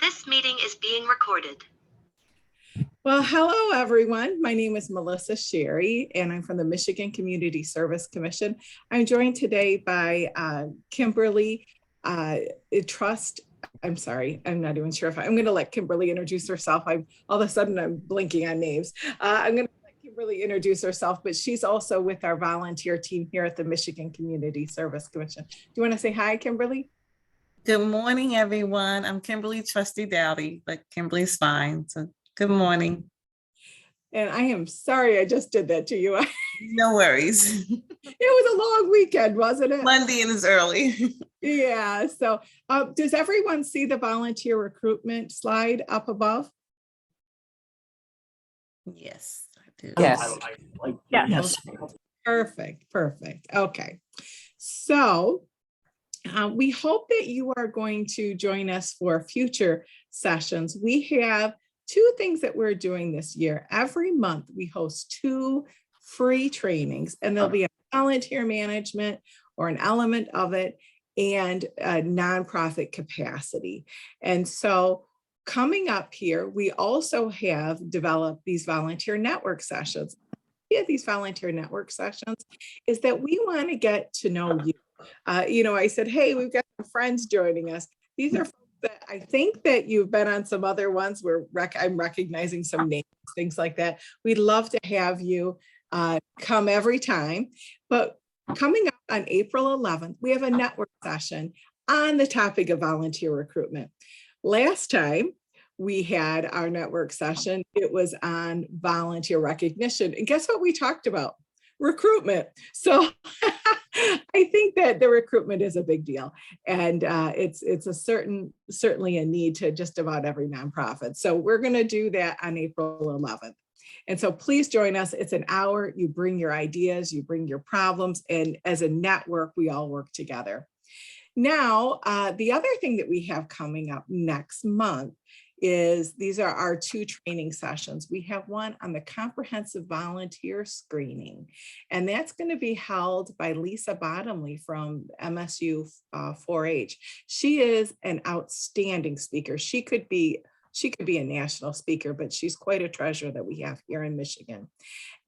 This meeting is being recorded. Well, hello, everyone. My name is Melissa Sherry, and I'm from the Michigan Community Service Commission. I'm joined today by Kimberly Trust. I'm sorry, I'm not even sure if I'm going to let Kimberly introduce herself. All of a sudden I'm blinking on names. I'm going to let Kimberly introduce herself, but she's also with our volunteer team here at the Michigan Community Service Commission. Do you want to say hi, Kimberly? Good morning, everyone. I'm Kimberly Trustee Dowdy, but Kimberly's fine. So good morning. And I am sorry I just did that to you. No worries. It was a long weekend, wasn't it? Monday and it's early. Yeah. So does everyone see the volunteer recruitment slide up above? Yes, I do. Yes. Yes. Perfect. Okay. So we hope that you are going to join us for future sessions. We have two things that we're doing this year. Every month we host two free trainings, and there'll be a volunteer management or an element of it and a nonprofit capacity. And so coming up here, we also have developed these volunteer network sessions. These volunteer network sessions is that we want to get to know you. I said, hey, we've got some friends joining us. These are folks that I think that you've been on some other ones where I'm recognizing some names, things like that. We'd love to have you come every time. But coming up on April 11th, we have a network session on the topic of volunteer recruitment. Last time we had our network session, it was on volunteer recognition. And guess what we talked about? Recruitment. So I think that the recruitment is a big deal, and it's certainly a need to just about every nonprofit. So we're going to do that on April 11th. And so please join us. It's an hour. You bring your ideas, you bring your problems, and as a network, we all work together. Now, the other thing that we have coming up next month is these are our two training sessions. We have one on the comprehensive volunteer screening, and that's going to be held by Lisa Bottomley from MSU 4-H. She is an outstanding speaker. She could be a national speaker, but she's quite a treasure that we have here in Michigan.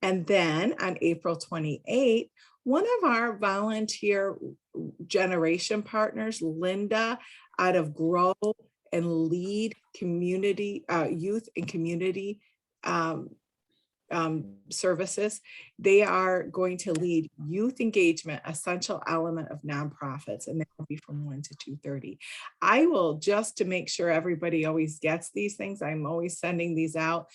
And then on April 28th, one of our volunteer generation partners, Linda, out of Grow and Lead Community Youth and Community Services, they are going to lead youth engagement, essential element of nonprofits, and that will be from 1 to 2:30. I will, just to make sure everybody always gets these things, I'm always sending these out.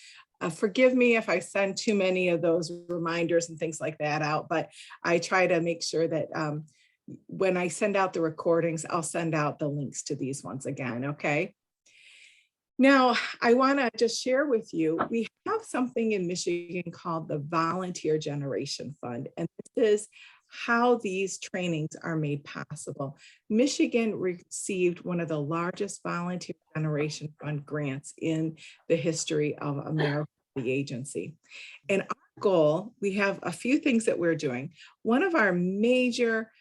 Forgive me if I send too many of those reminders and things like that out, but I try to make sure that when I send out the recordings, I'll send out the links to these ones again, okay? Now, I want to just share with you, we have something in Michigan called the Volunteer Generation Fund, and this is how these trainings are made possible. Michigan received one of the largest Volunteer Generation Fund grants in the history of America, the agency. And our goal, we have a few things that we're doing. One of our major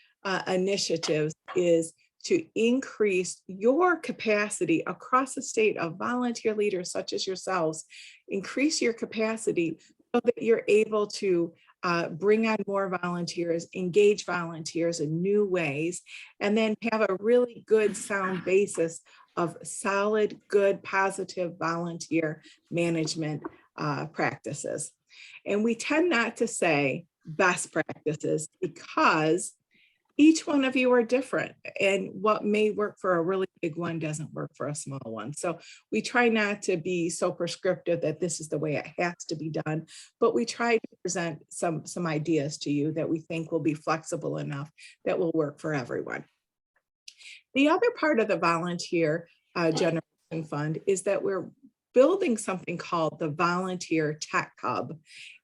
initiatives is to increase your capacity across the state of volunteer leaders such as yourselves, increase your capacity so that you're able to bring on more volunteers, engage volunteers in new ways, and then have a really good sound basis of solid, good, positive volunteer management practices. And we tend not to say best practices because each one of you are different, and what may work for a really big one doesn't work for a small one. So we try not to be so prescriptive that this is the way it has to be done, but we try to present some ideas to you that we think will be flexible enough that will work for everyone. The other part of the Volunteer Generation Fund is that we're building something called the Volunteer Tech Hub.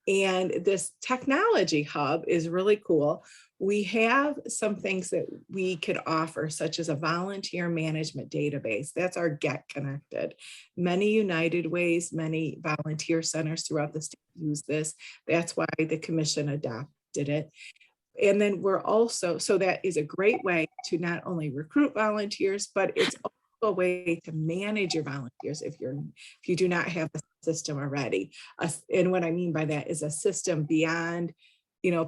And this technology hub is really cool. We have some things that we could offer, such as a volunteer management database. That's our Get Connected. Many United Ways, many volunteer centers throughout the state use this. That's why the commission adopted it. And then we're also, so that is a great way to not only recruit volunteers, but it's a way to manage your volunteers if you do not have a system already. And what I mean by that is a system beyond,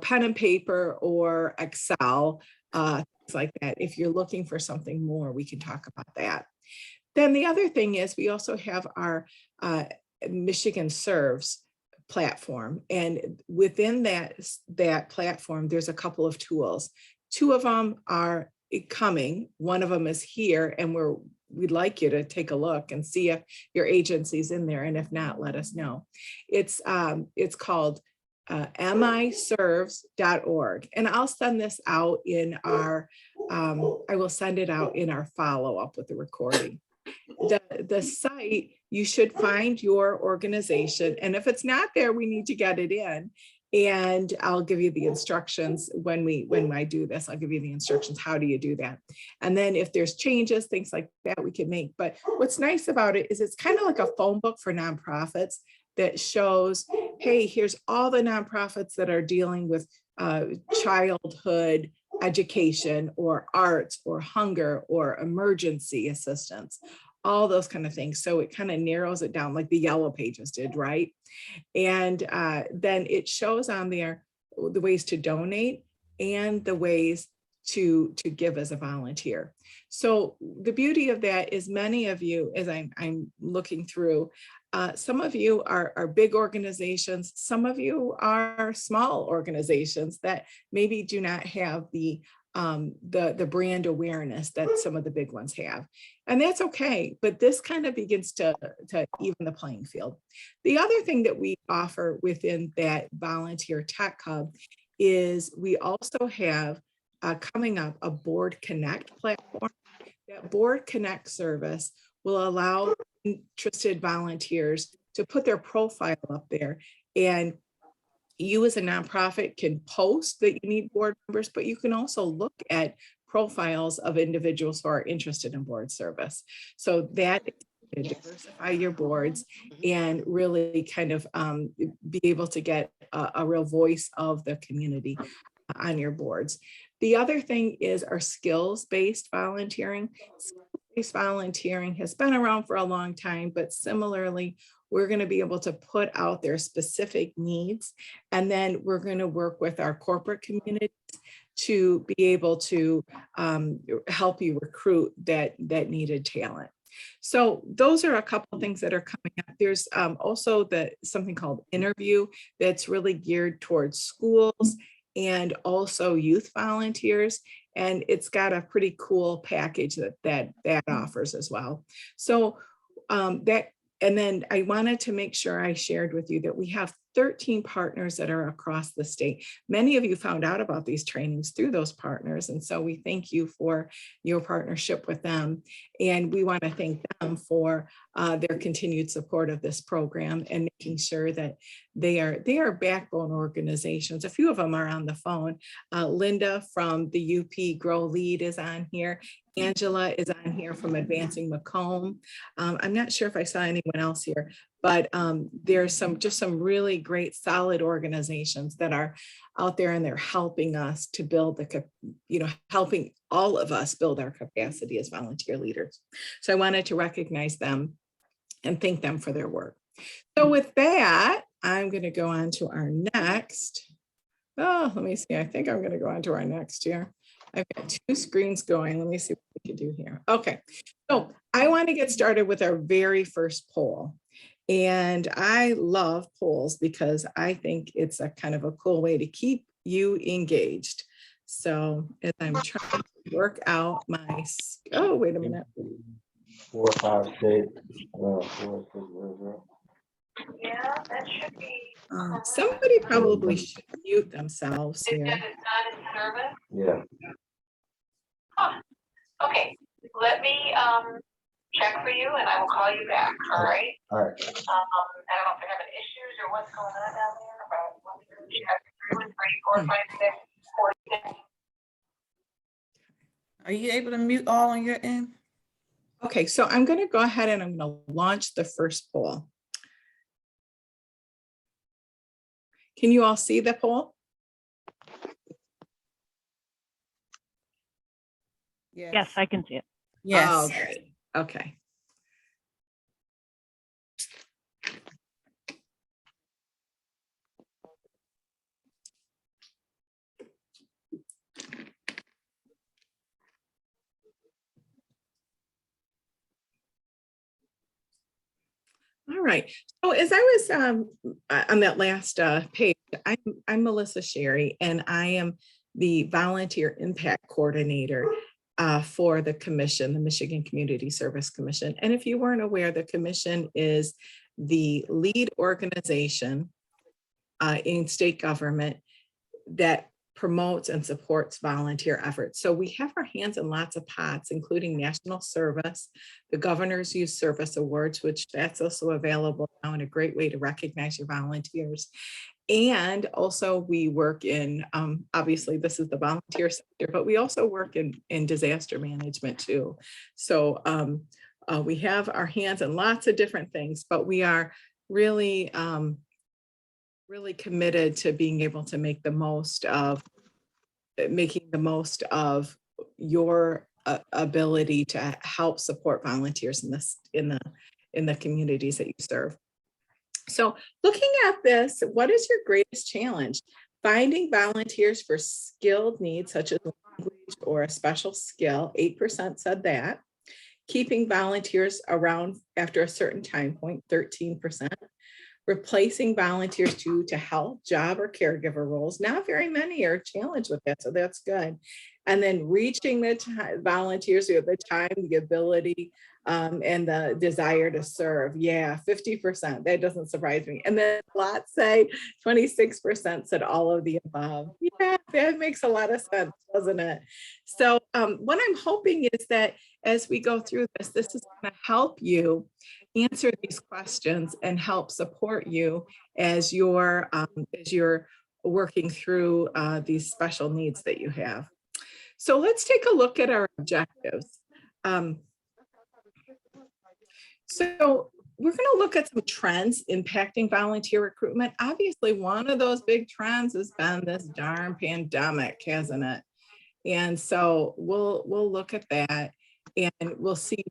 pen and paper or Excel, things like that. If you're looking for something more, we can talk about that. Then the other thing is we also have our Michigan Serves platform. And within that platform, there's a couple of tools. Two of them are coming. One of them is here, and we'd like you to take a look and see if your agency's in there. And if not, let us know. It's called miserves.org. And I'll send this out in I will send it out in our follow-up with the recording. The site, you should find your organization. And if it's not there, we need to get it in. And I'll give you the instructions when I do this. I'll give you the instructions. How do you do that? And then if there's changes, things like that we can make. But what's nice about it is it's kind of like a phone book for nonprofits that shows, hey, here's all the nonprofits that are dealing with childhood education or arts or hunger or emergency assistance, all those kind of things. So it kind of narrows it down like the Yellow Pages did, right? And then it shows on there the ways to donate and the ways to give as a volunteer. So the beauty of that is many of you, as I'm looking through, some of you are big organizations, some of you are small organizations that maybe do not have the brand awareness that some of the big ones have. And that's okay, but this kind of begins to even the playing field. The other thing that we offer within that volunteer tech hub is we also have coming up a Board Connect platform. That Board Connect service will allow interested volunteers to put their profile up there, and you as a nonprofit can post that you need board members, but you can also look at profiles of individuals who are interested in board service. So that diversify your boards and really kind of be able to get a real voice of the community on your boards. The other thing is our skills-based volunteering. Skills-based volunteering has been around for a long time, but similarly, we're going to be able to put out their specific needs, and then we're going to work with our corporate communities to be able to help you recruit that needed talent. So those are a couple of things that are coming up. There's also something called Interview that's really geared towards schools and also youth volunteers. And it's got a pretty cool package that offers as well. So and then I wanted to make sure I shared with you that we have 13 partners that are across the state. Many of you found out about these trainings through those partners. And so we thank you for your partnership with them. And we want to thank them for their continued support of this program and making sure that they are backbone organizations. A few of them are on the phone. Linda from the UP Grow Lead is on here. Angela is on here from Advancing Macomb. I'm not sure if I saw anyone else here, but there's some really great solid organizations that are out there, and they're helping us to build helping all of us build our capacity as volunteer leaders. So I wanted to recognize them and thank them for their work. So with that, I'm going to go on to our next. Oh, let me see. I think I'm going to go on to our next here. I've got two screens going. Let me see what we can do here. Okay, so I want to get started with our very first poll. And I love polls because I think it's a kind of a cool way to keep you engaged. So as I'm trying to work out my, oh, wait a minute. 4, 5, 6, 4, 6, 0. Yeah, that should be. Somebody probably should mute themselves here. It's not in service? Yeah. Huh. Okay, let me check for you and I will call you back, all right? All right. I don't know if they're having issues or what's going on down there, but let me check. 3, 4, 5, 6, 4, 6. Are you able to mute all on your end? Okay, so I'm going to go ahead and I'm going to launch the first poll. Can you all see the poll? Yes, I can see it. Yes. Oh, great. Okay. All right. So as I was on that last page, I'm Melissa Sherry, and I am the Volunteer Impact Coordinator for the commission, the Michigan Community Service Commission. And if you weren't aware, the commission is the lead organization in state government that promotes and supports volunteer efforts. So we have our hands in lots of pots, including national service, the Governor's Youth Service Awards, which that's also available now and a great way to recognize your volunteers. And also we work in, obviously this is the volunteer sector, but we also work in disaster management too. So we have our hands in lots of different things, but we are really, really committed to being able to make the most of your ability to help support volunteers in the communities that you serve. So looking at this, what is your greatest challenge? Finding volunteers for skilled needs such as language or a special skill, 8% said that. Keeping volunteers around after a certain time point, 13%. Replacing volunteers due to health, job, or caregiver roles. Not very many are challenged with that, so that's good. And then reaching the volunteers who have the time, the ability, and the desire to serve. Yeah, 50%, that doesn't surprise me. And then lots say 26% said all of the above. Yeah, that makes a lot of sense, doesn't it? So what I'm hoping is that as we go through this is going to help you answer these questions and help support you as you're working through these special needs that you have. So let's take a look at our objectives. So we're going to look at some trends impacting volunteer recruitment. Obviously, one of those big trends has been this darn pandemic, hasn't it? And so we'll look at that and we'll see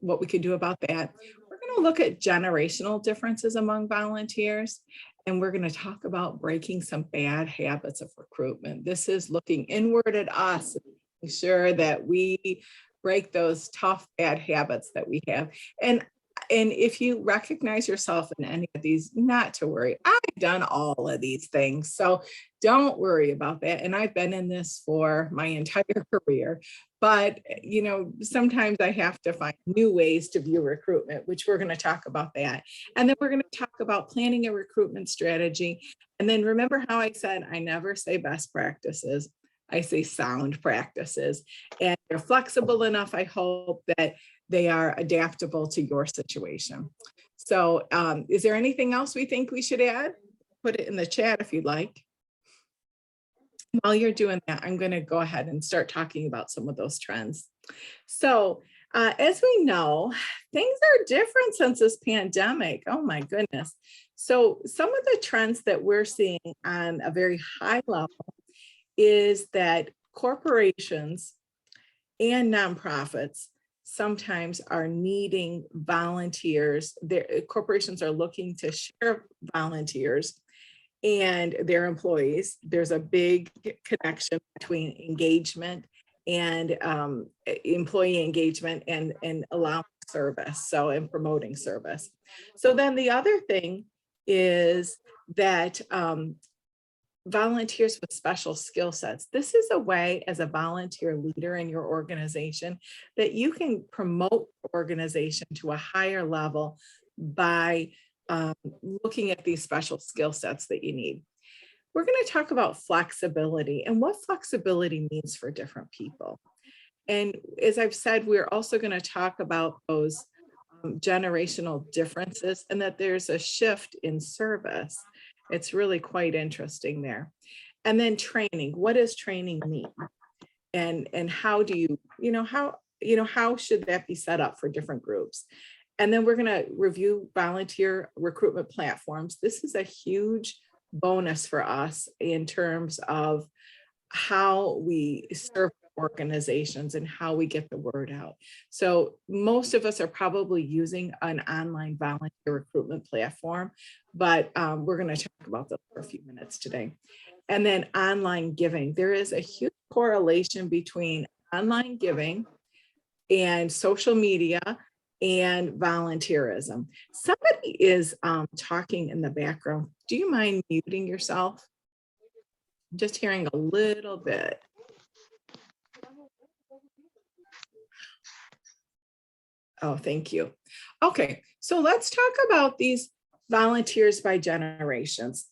what we can do about that. We're going to look at generational differences among volunteers, and we're going to talk about breaking some bad habits of recruitment. This is looking inward at us, making sure that we break those tough bad habits that we have. And if you recognize yourself in any of these, not to worry. I've done all of these things, so don't worry about that. And I've been in this for my entire career. But, you know, sometimes I have to find new ways to view recruitment, which we're going to talk about that. And then we're going to talk about planning a recruitment strategy. And then remember how I said, I never say best practices. I say sound practices. And they're flexible enough, I hope, that they are adaptable to your situation. So is there anything else we think we should add? Put it in the chat if you'd like. While you're doing that, I'm going to go ahead and start talking about some of those trends. So as we know, things are different since this pandemic. Oh my goodness. So some of the trends that we're seeing on a very high level is that corporations and nonprofits sometimes are needing volunteers. Corporations are looking to share volunteers and their employees. There's a big connection between engagement and employee engagement and allowing service, so and promoting service. So then the other thing is that volunteers with special skill sets. This is a way as a volunteer leader in your organization that you can promote your organization to a higher level by looking at these special skill sets that you need. We're going to talk about flexibility and what flexibility means for different people. And as I've said, we're also going to talk about those generational differences and that there's a shift in service. It's really quite interesting there. And then training. What does training mean? And how do how should that be set up for different groups? And then we're going to review volunteer recruitment platforms. This is a huge bonus for us in terms of how we serve organizations and how we get the word out. So most of us are probably using an online volunteer recruitment platform, but we're going to talk about that for a few minutes today. And then online giving. There is a huge correlation between online giving and social media and volunteerism. Somebody is talking in the background. Do you mind muting yourself? I'm just hearing a little bit. Oh, thank you. Okay, so let's talk about these volunteers by generations.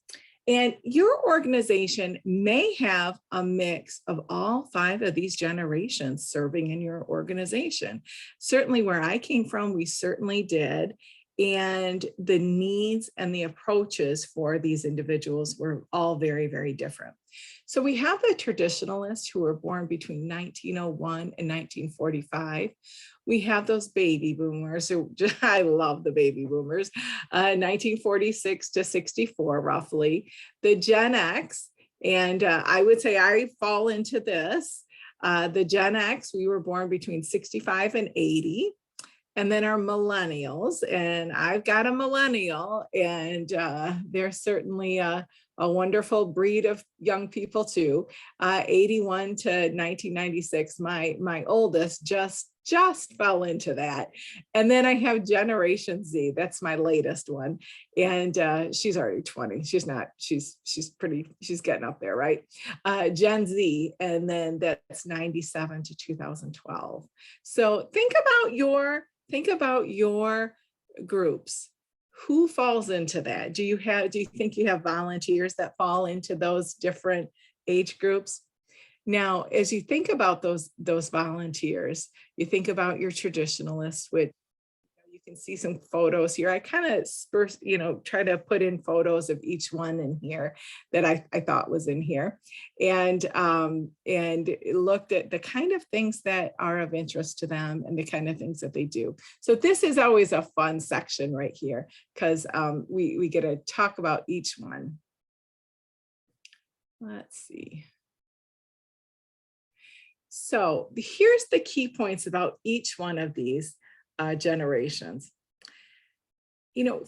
And your organization may have a mix of all 5 of these generations serving in your organization. Certainly where I came from, we certainly did. And the needs and the approaches for these individuals were all very, very different. So we have the traditionalists who were born between 1901 and 1945. We have those baby boomers who, I love the baby boomers, 1946 to 64 roughly. The Gen X, and I would say I fall into this. The Gen X, we were born between 65 and 80. And then our millennials, and I've got a millennial, and they're certainly a wonderful breed of young people too. 81 to 1996, my oldest just fell into that. And then I have Generation Z, that's my latest one. And she's already 20. She's getting up there, right? Gen Z, and then that's 97 to 2012. So think about your groups. Who falls into that? Do you think you have volunteers that fall into those different age groups? Now, as you think about those volunteers, you think about your traditionalists, which you can see some photos here. I kind of try to put in photos of each one in here that I thought was in here, and looked at the kind of things that are of interest to them and the kind of things that they do. So this is always a fun section right here, because we get to talk about each one. Let's see. So here's the key points about each one of these generations.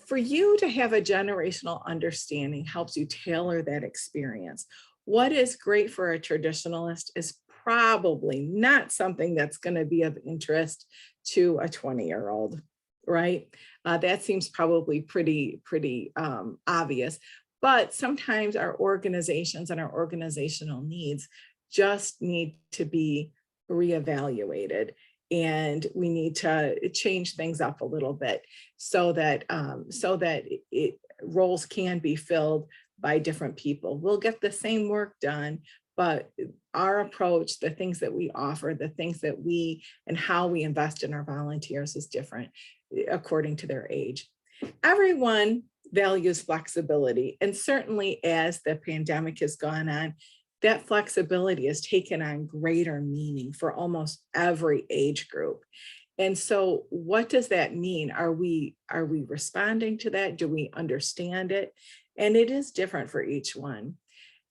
For you to have a generational understanding helps you tailor that experience. What is great for a traditionalist is probably not something that's going to be of interest to a 20-year-old, right? That seems probably pretty obvious. But sometimes our organizations and our organizational needs just need to be reevaluated, and we need to change things up a little bit so that roles can be filled by different people. We'll get the same work done, but our approach, the things that we offer, the things that we and how we invest in our volunteers is different according to their age. Everyone values flexibility, and certainly as the pandemic has gone on, that flexibility has taken on greater meaning for almost every age group. And so what does that mean? Are we responding to that? Do we understand it? And it is different for each one.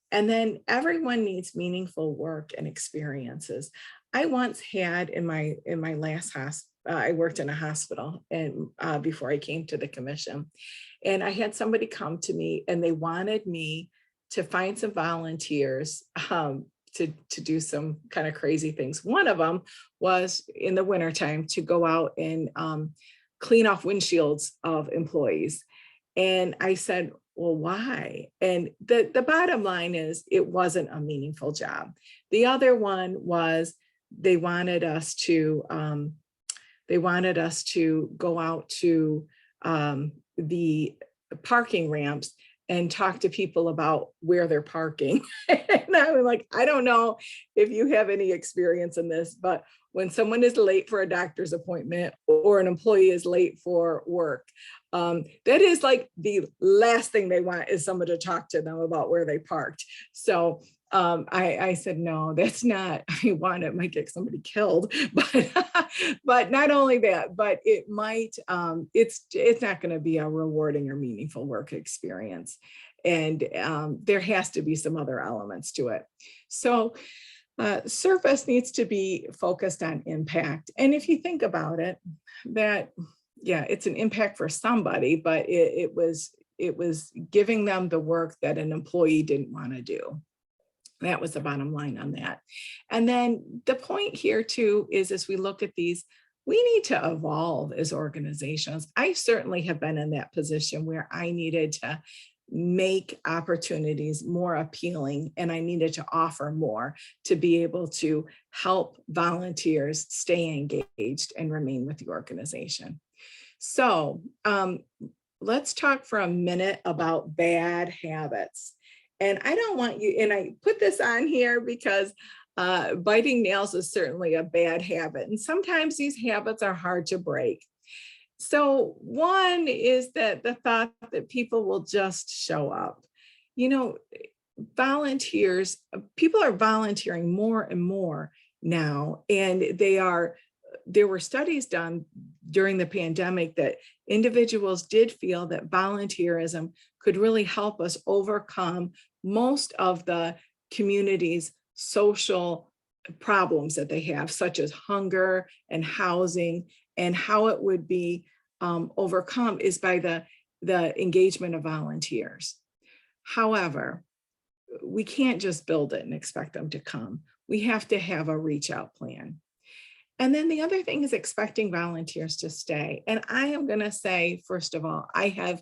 And then everyone needs meaningful work and experiences. I once had in my last hospital, I worked in a hospital, and before I came to the commission, and I had somebody come to me and they wanted me to find some volunteers to do some kind of crazy things. One of them was in the wintertime to go out and clean off windshields of employees. And I said, well, why? And the bottom line is it wasn't a meaningful job. The other one was they wanted us to go out to the parking ramps and talk to people about where they're parking. And I was like, I don't know if you have any experience in this, but when someone is late for a doctor's appointment or an employee is late for work, that is like the last thing they want is someone to talk to them about where they parked. So I said, no, that's not, I want it might get somebody killed, but not only that, but it might, it's not going to be a rewarding or meaningful work experience. And there has to be some other elements to it. So Service needs to be focused on impact. And if you think about it, that, yeah, it's an impact for somebody, but it was giving them the work that an employee didn't want to do. That was the bottom line on that. And then the point here too is, as we look at these, we need to evolve as organizations. I certainly have been in that position where I needed to make opportunities more appealing, and I needed to offer more to be able to help volunteers stay engaged and remain with the organization. So let's talk for a minute about bad habits. And I don't want you, and I put this on here because biting nails is certainly a bad habit. And sometimes these habits are hard to break. So one is that the thought that people will just show up. You know, volunteers, people are volunteering more and more now, and there were studies done during the pandemic that individuals did feel that volunteerism could really help us overcome most of the community's social problems that they have, such as hunger and housing, and how it would be overcome is by the engagement of volunteers. However, we can't just build it and expect them to come. We have to have a reach out plan. And then the other thing is expecting volunteers to stay. And I am going to say, first of all, I have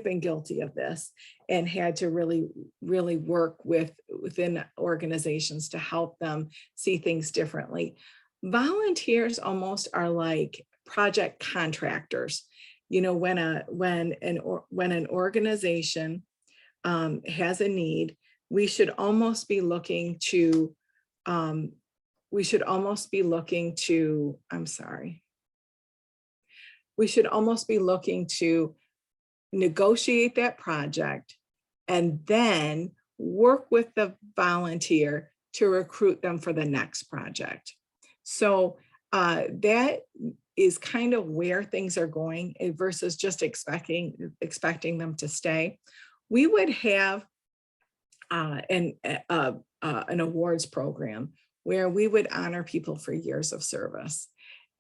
been guilty of this and had to really work within organizations to help them see things differently. Volunteers almost are like project contractors. You know, when an organization has a need, we should almost be looking to we should almost be looking to negotiate that project and then work with the volunteer to recruit them for the next project. So that is kind of where things are going versus just expecting them to stay. We would have an awards program where we would honor people for years of service.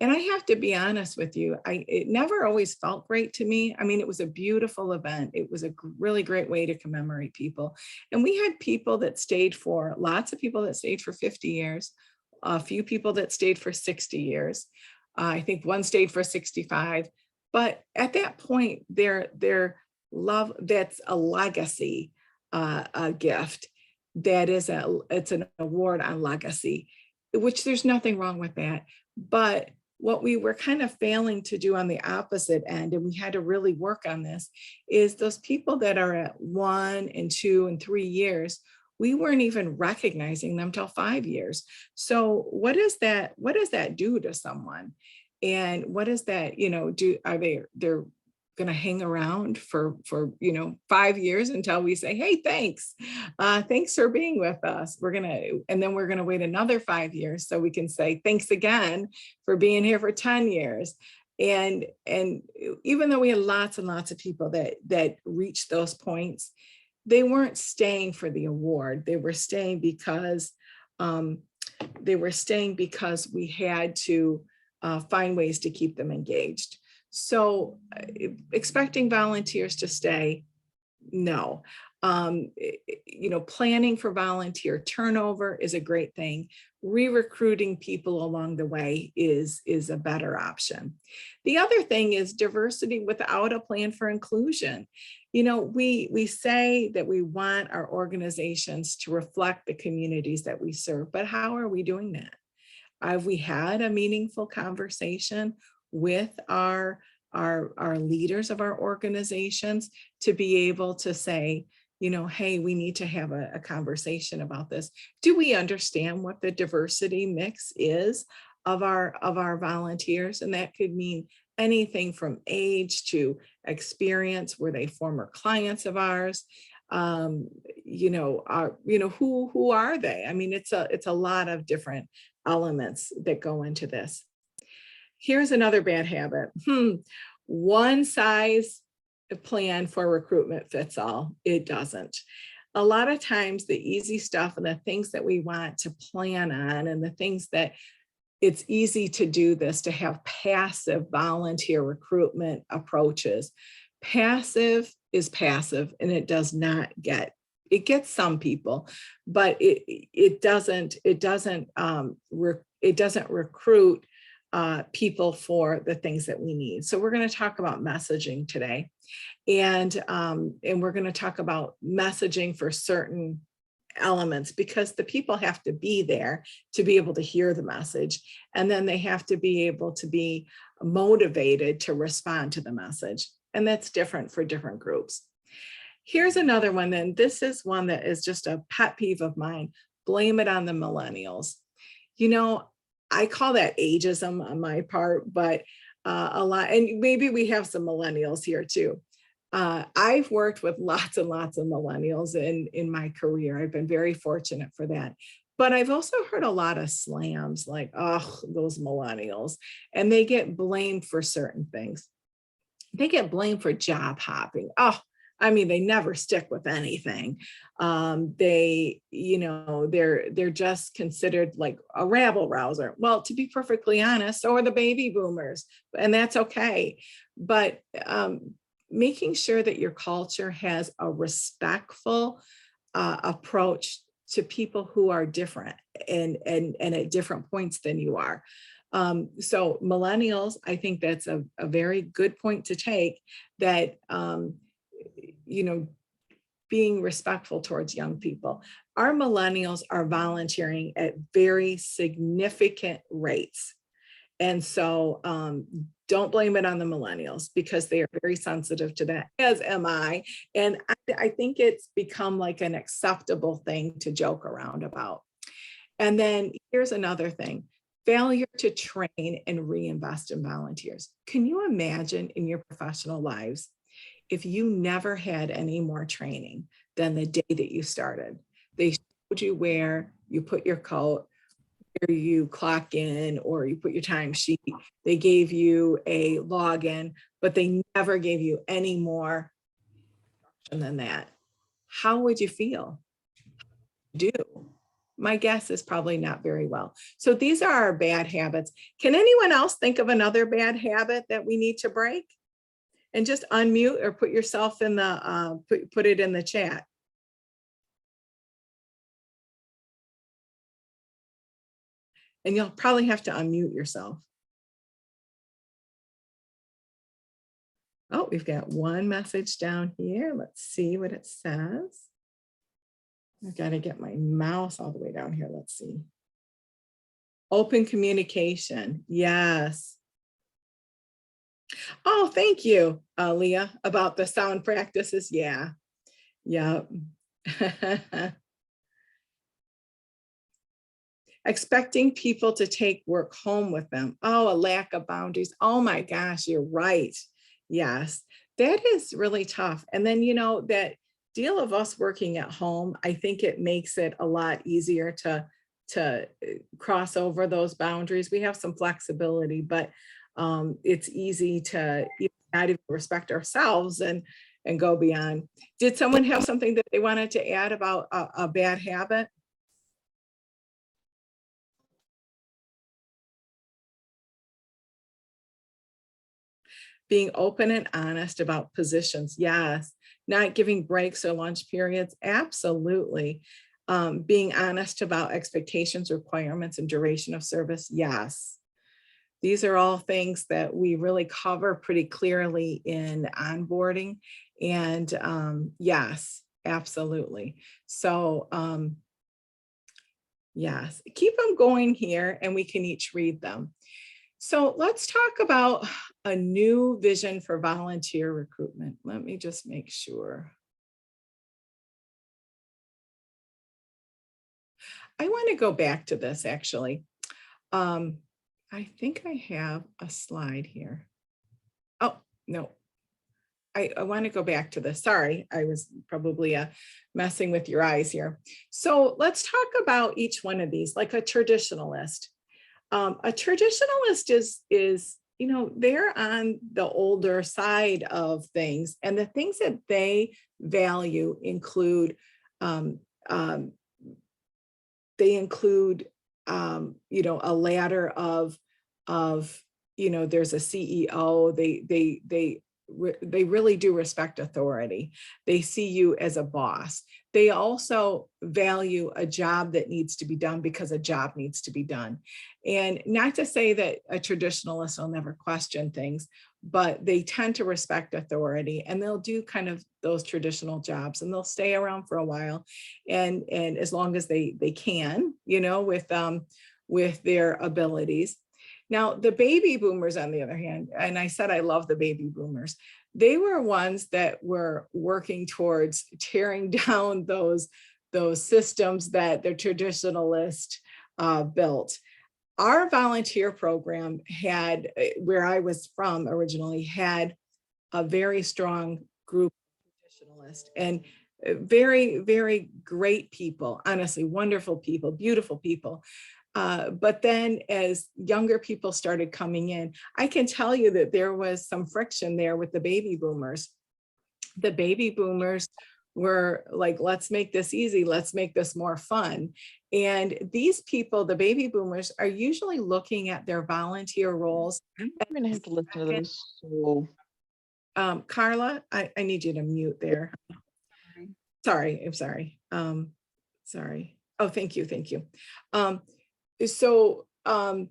And I have to be honest with you, it never always felt great to me. I mean, it was a beautiful event. It was a really great way to commemorate people. And we had people that stayed for, lots of people that stayed for 50 years, a few people that stayed for 60 years. I think one stayed for 65. But at that point, their love, that's a legacy, a gift. It's an award on legacy, which there's nothing wrong with that. But what we were kind of failing to do on the opposite end, and we had to really work on this, is those people that are at 1 and 2 and 3 years, we weren't even recognizing them till 5 years. So what does that do to someone? And what does that, do? They're going to hang around for 5 years until we say, hey, thanks for being with us. And then we're going to wait another 5 years so we can say thanks again for being here for 10 years. And even though we had lots and lots of people that reached those points, they weren't staying for the award. They were staying because we had to find ways to keep them engaged. So expecting volunteers to stay, no. Planning for volunteer turnover is a great thing. Re-recruiting people along the way is a better option. The other thing is diversity without a plan for inclusion. We say that we want our organizations to reflect the communities that we serve, but how are we doing that? Have we had a meaningful conversation with our leaders of our organizations to be able to say, hey, we need to have a conversation about this. Do we understand what the diversity mix is of our volunteers? And that could mean anything from age to experience. Were they former clients of ours? Who are they? I mean, it's a lot of different elements that go into this. Here's another bad habit. One size plan for recruitment fits all. It doesn't. a lot of times the easy stuff and the things that we want to plan on and the things that it's easy to do this, to have passive volunteer recruitment approaches. Passive is passive and it does not get, it gets some people, but it doesn't recruit people for the things that we need. So we're going to talk about messaging today. And we're going to talk about messaging for certain elements, because the people have to be there to be able to hear the message. And then they have to be able to be motivated to respond to the message. And that's different for different groups. Here's another one. Then this is one that is just a pet peeve of mine. Blame it on the millennials. You know, I call that ageism on my part, but a lot, and maybe we have some millennials here too. I've worked with lots and lots of millennials in my career. I've been very fortunate for that. But I've also heard a lot of slams like, oh, those millennials, and they get blamed for certain things. They get blamed for job hopping. Oh, I mean, they never stick with anything. They're just considered like a rabble rouser. Well, to be perfectly honest, so are the baby boomers, and that's okay. But making sure that your culture has a respectful approach to people who are different and at different points than you are. So millennials, I think that's a very good point to take, that being respectful towards young people. Our millennials are volunteering at very significant rates. And so don't blame it on the millennials, because they are very sensitive to that, as am I. And I think it's become like an acceptable thing to joke around about. And then here's another thing: failure to train and reinvest in volunteers. Can you imagine in your professional lives if you never had any more training than the day that you started? They showed you where you put your coat, where you clock in, or you put your time sheet. They gave you a login, but they never gave you any more than that. How would you feel? My guess is probably not very well. So these are our bad habits. Can anyone else think of another bad habit that we need to break? And just unmute or put yourself in the, put it in the chat. And you'll probably have to unmute yourself. Oh, we've got one message down here. Let's see what it says. I've got to get my mouse all the way down here. Let's see. Open communication. Yes. Oh, thank you, Leah, about the sound practices. Yeah. Yeah. Expecting people to take work home with them. Oh, a lack of boundaries. Oh my gosh, you're right. Yes, that is really tough. And then, that deal of us working at home, I think it makes it a lot easier to cross over those boundaries. We have some flexibility, but it's easy to not even respect ourselves and go beyond. Did someone have something that they wanted to add about a bad habit? Being open and honest about positions. Yes. Not giving breaks or lunch periods. Absolutely. Being honest about expectations, requirements, and duration of service. Yes. These are all things that we really cover pretty clearly in onboarding. And yes, absolutely. So yes, keep them going here and we can each read them. So let's talk about a new vision for volunteer recruitment. Let me just make sure. I want to go back to this actually. I think I have a slide here. Oh, no. I want to go back to this. Sorry, I was probably messing with your eyes here. So let's talk about each one of these, like a traditionalist. A traditionalist is, they're on the older side of things, and the things that they value include um, um, they include, you know, a ladder of, you know, there's a CEO. They really do respect authority. They see you as a boss. They also value a job that needs to be done because a job needs to be done. And not to say that a traditionalist will never question things, but they tend to respect authority, and they'll do kind of those traditional jobs, and they'll stay around for a while, and as long as they can, you know, with their abilities. Now, the baby boomers, on the other hand, and I said I love the baby boomers, they were ones that were working towards tearing down those systems that the traditionalist built. Our volunteer program had, where I was from originally, had a very strong group of traditionalists, and very, very great people, honestly, wonderful people, beautiful people. But then as younger people started coming in, I can tell you that there was some friction there with the baby boomers. The baby boomers were like, let's make this easy, let's make this more fun. And these people, the baby boomers, are usually looking at their volunteer roles. I'm gonna have to listen to this. So Carla, I need you to mute there. Sorry, I'm sorry. Sorry. Oh, thank you, thank you. So the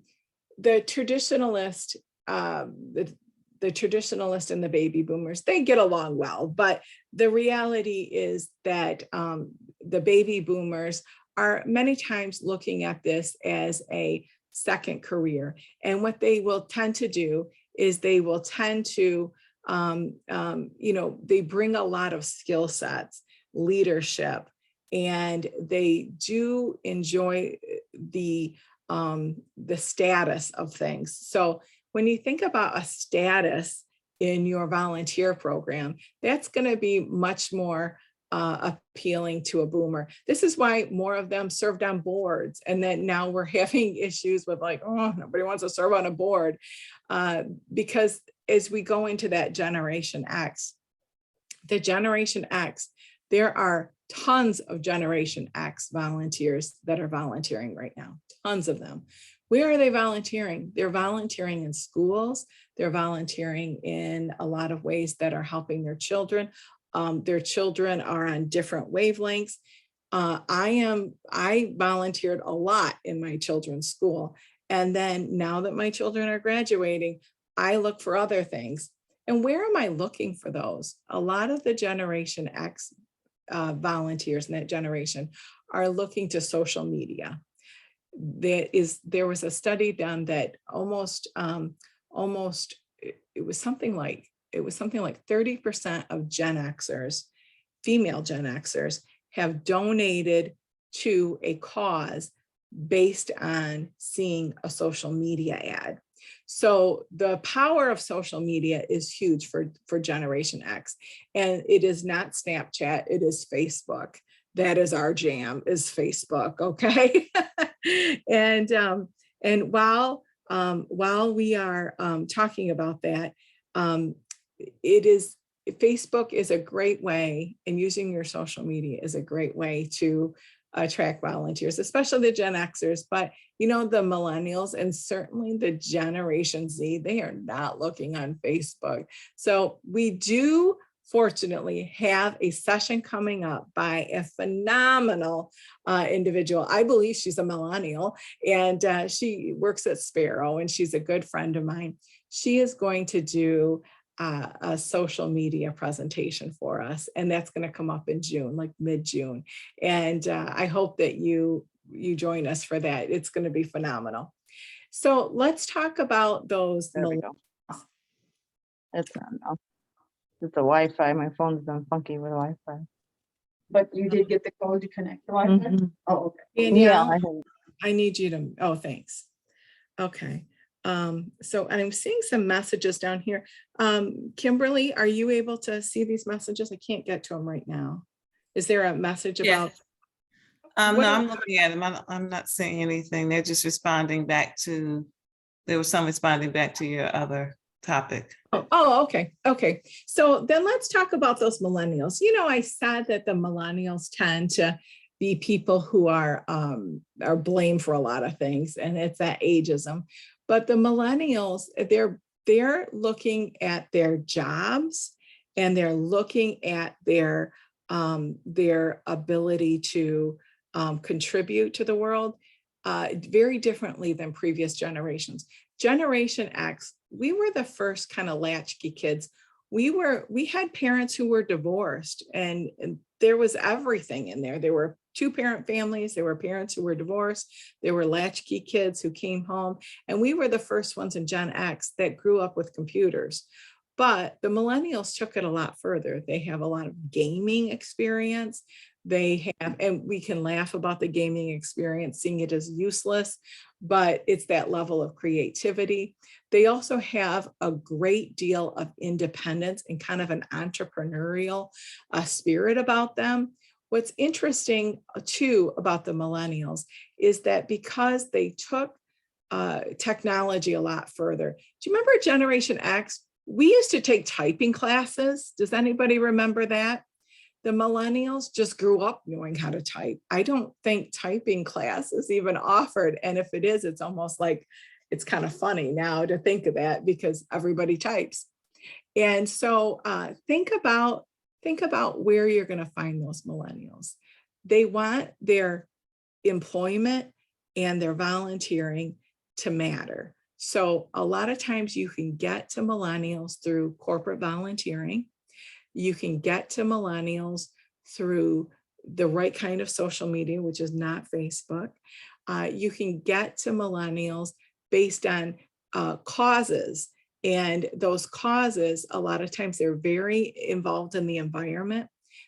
traditionalist, the traditionalist and the baby boomers, they get along well, but the reality is that the baby boomers are many times looking at this as a second career. And what they will tend to do is they will tend to, you know, they bring a lot of skill sets, leadership, and they do enjoy the status of things. So when you think about a status in your volunteer program, that's going to be much more appealing to a boomer. This is why more of them served on boards, and then now we're having issues with like, oh, nobody wants to serve on a board, because as we go into that Generation X, the Generation X, there are tons of Generation X volunteers that are volunteering right now, tons of them. Where are they volunteering? They're volunteering in schools. They're volunteering in a lot of ways that are helping their children. Their children are on different wavelengths. I volunteered a lot in my children's school. And then now that my children are graduating, I look for other things. And where am I looking for those? A lot of the Generation X volunteers in that generation are looking to social media. There was a study done that almost it was something like 30% of Gen Xers, female Gen Xers, have donated to a cause based on seeing a social media ad. So the power of social media is huge for Generation X. And it is not Snapchat, it is Facebook. That is our jam, is Facebook, okay? And while we are talking about that, Facebook is a great way, and using your social media is a great way to attract volunteers, especially the Gen Xers, but you know, the millennials and certainly the Generation Z, they are not looking on Facebook. So we do fortunately have a session coming up by a phenomenal individual. I believe she's a millennial, and she works at Sparrow, and she's a good friend of mine. She is going to do a social media presentation for us, and that's going to come up in June, like mid-June. And I hope that you join us for that. It's going to be phenomenal. So let's talk about those. there we go. It's not enough. It's the Wi-Fi. My phone's been funky with Wi-Fi. But you did get the code to connect the Wi-Fi? Mhm. Oh, okay. Danielle, Yeah, I have. I need you to, oh, thanks. Okay. So I'm seeing some messages down here. Kimberly, are you able to see these messages? I can't get to them right now. Is there a message Yeah. about? No, What I'm looking at them. I'm not seeing anything. They're just responding back to, there was some responding back to your other topic. Oh, okay. Okay. So then let's talk about those millennials. You know, I said that the millennials tend to be people who are blamed for a lot of things, and it's that ageism. But the millennials, they're looking at their jobs, and they're looking at their ability to contribute to the world very differently than previous generations. Generation X, we were the first kind of latchkey kids. We had parents who were divorced, and there was everything in there. There were 2-parent families, there were parents who were divorced, there were latchkey kids who came home, and we were the first ones in Gen X that grew up with computers. But the millennials took it a lot further. They have a lot of gaming experience. They have, and we can laugh about the gaming experience, seeing it as useless, but it's that level of creativity. They also have a great deal of independence and kind of an entrepreneurial spirit about them. What's interesting too about the millennials is that because they took technology a lot further. Do you remember Generation X? We used to take typing classes. Does anybody remember that? The millennials just grew up knowing how to type. I don't think typing class is even offered. And if it is, it's almost like, it's kind of funny now to think of that because everybody types. And so think about where you're going to find those millennials. They want their employment and their volunteering to matter. So a lot of times you can get to millennials through corporate volunteering. You can get to millennials through the right kind of social media, which is not Facebook. You can get to millennials based on causes. And those causes, a lot of times they're very involved in the environment.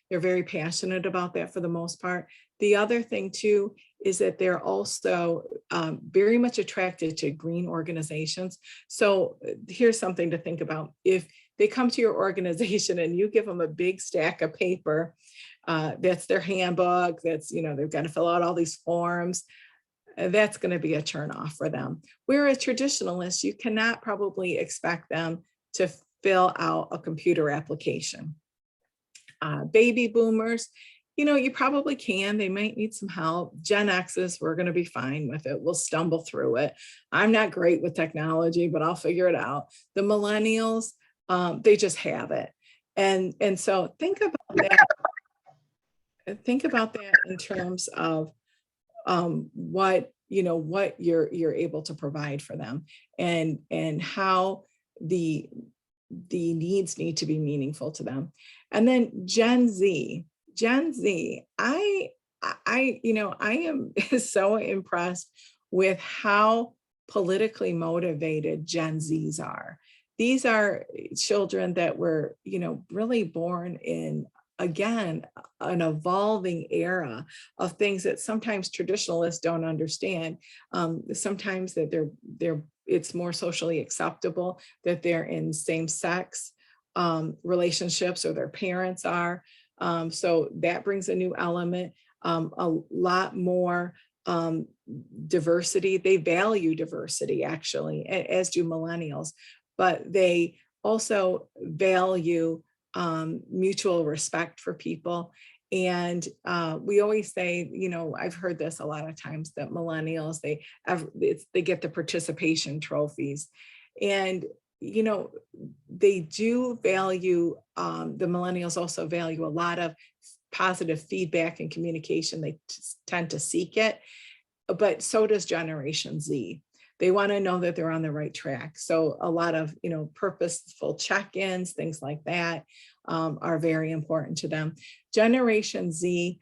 They're very passionate about that for the most part. The other thing too is that they're also very much attracted to green organizations. So here's something to think about. If they come to your organization and you give them a big stack of paper, that's their handbook, that's, they've got to fill out all these forms, that's going to be a turnoff for them. Whereas traditionalists, you cannot probably expect them to fill out a computer application. Baby boomers, you probably can. They might need some help. Gen X's, we're going to be fine with it. We'll stumble through it. I'm not great with technology, but I'll figure it out. The millennials, they just have it. And so think about that. Think about that in terms of what you're able to provide for them, and how the needs need to be meaningful to them. And then Gen Z, I am so impressed with how politically motivated Gen Zs are. These are children that were, really born in, again, an evolving era of things that sometimes traditionalists don't understand. Sometimes that it's more socially acceptable that they're in same-sex relationships, or their parents are. So that brings a new element, a lot more diversity. They value diversity, actually, as do millennials, but they also value mutual respect for people. And we always say, I've heard this a lot of times, that millennials, they get the participation trophies. And, they do value, the millennials also value a lot of positive feedback and communication. They tend to seek it, but so does Generation Z. They want to know that they're on the right track. So a lot of, purposeful check-ins, things like that are very important to them. Generation Z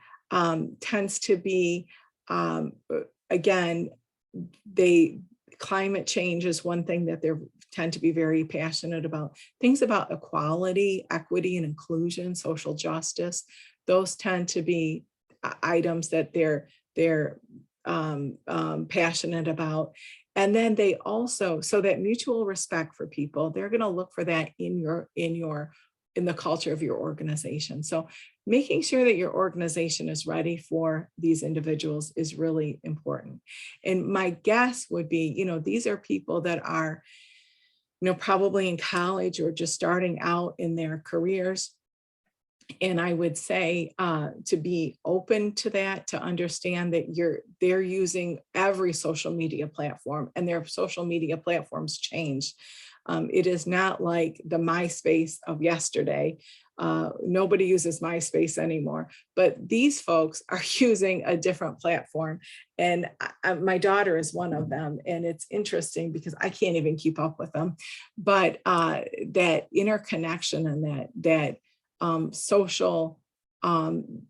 tends to be, again, climate change is one thing that they tend to be very passionate about. Things about equality, equity, and inclusion, social justice, those tend to be items that they're passionate about. And then they also, so that mutual respect for people, they're going to look for that in the culture of your organization. So making sure that your organization is ready for these individuals is really important. And my guess would be, these are people that are probably in college or just starting out in their careers. And I would say to be open to that, to understand that they're using every social media platform, and their social media platforms change. It is not like the MySpace of yesterday. Nobody uses MySpace anymore, but these folks are using a different platform. And my daughter is one of them. And it's interesting because I can't even keep up with them, but that interconnection and that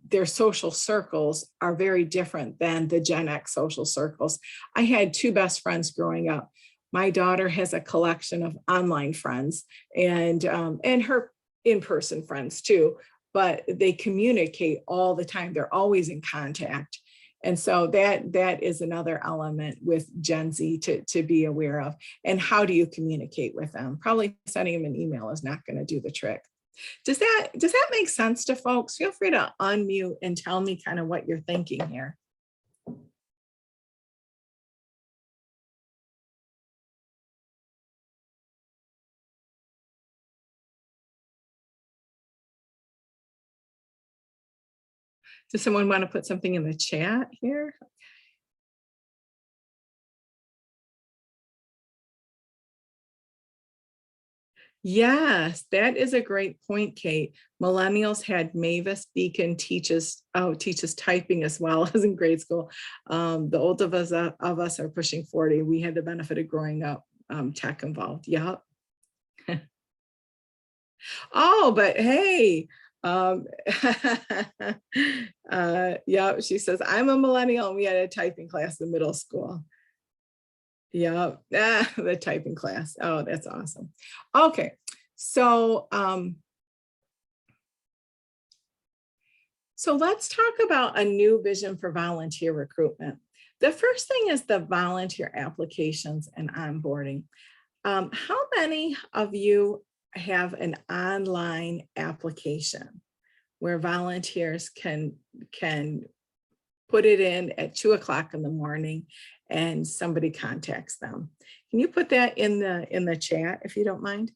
their social circles are very different than the Gen X social circles. I had two best friends growing up. My daughter has a collection of online friends and her in-person friends too, but they communicate all the time. They're always in contact. And so that is another element with Gen Z to be aware of. And how do you communicate with them? Probably sending them an email is not going to do the trick. Does that make sense to folks? Feel free to unmute and tell me kind of what you're thinking here. Does someone want to put something in the chat here? Yes, that is a great point, Kate. Millennials had Mavis Beacon teaches typing as well as in grade school. The old of us are pushing 40. We had the benefit of growing up tech involved. Yep. Oh, but hey, yeah, she says, I'm a millennial and we had a typing class in middle school. Yeah, the typing class. Oh, that's awesome. Okay, so let's talk about a new vision for volunteer recruitment. The first thing is the volunteer applications and onboarding. How many of you have an online application where volunteers can put it in at 2 o'clock in the morning and somebody contacts them? Can you put that in the chat if you don't mind?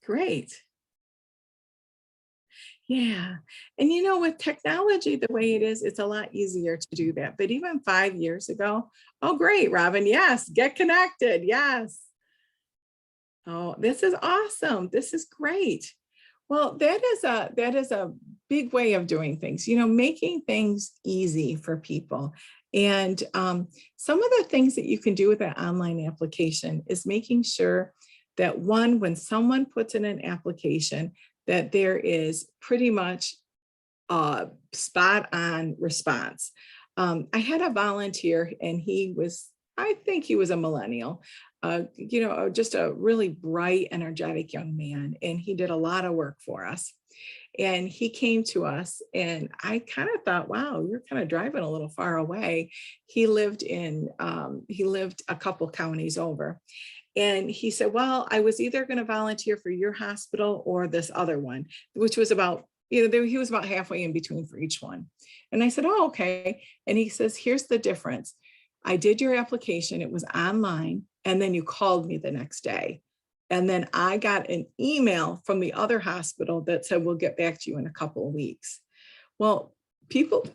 Great. Yeah. And with technology the way it is, it's a lot easier to do that. But even 5 years ago, oh, great, Robin. Yes, get connected. Yes. Oh, this is awesome. This is great. Well, that is a big way of doing things, making things easy for people. And some of the things that you can do with that online application is making sure that when someone puts in an application, that there is pretty much a spot on response. I had a volunteer and I think he was a millennial, just a really bright, energetic young man. And he did a lot of work for us. And he came to us and I kind of thought, wow, you're kind of driving a little far away. He lived a couple counties over. And he said, well, I was either going to volunteer for your hospital or this other one, which was about, he was about halfway in between for each one. And I said, oh, okay. And he says, here's the difference. I did your application. It was online. And then you called me the next day. And then I got an email from the other hospital that said, we'll get back to you in a couple of weeks. Well, people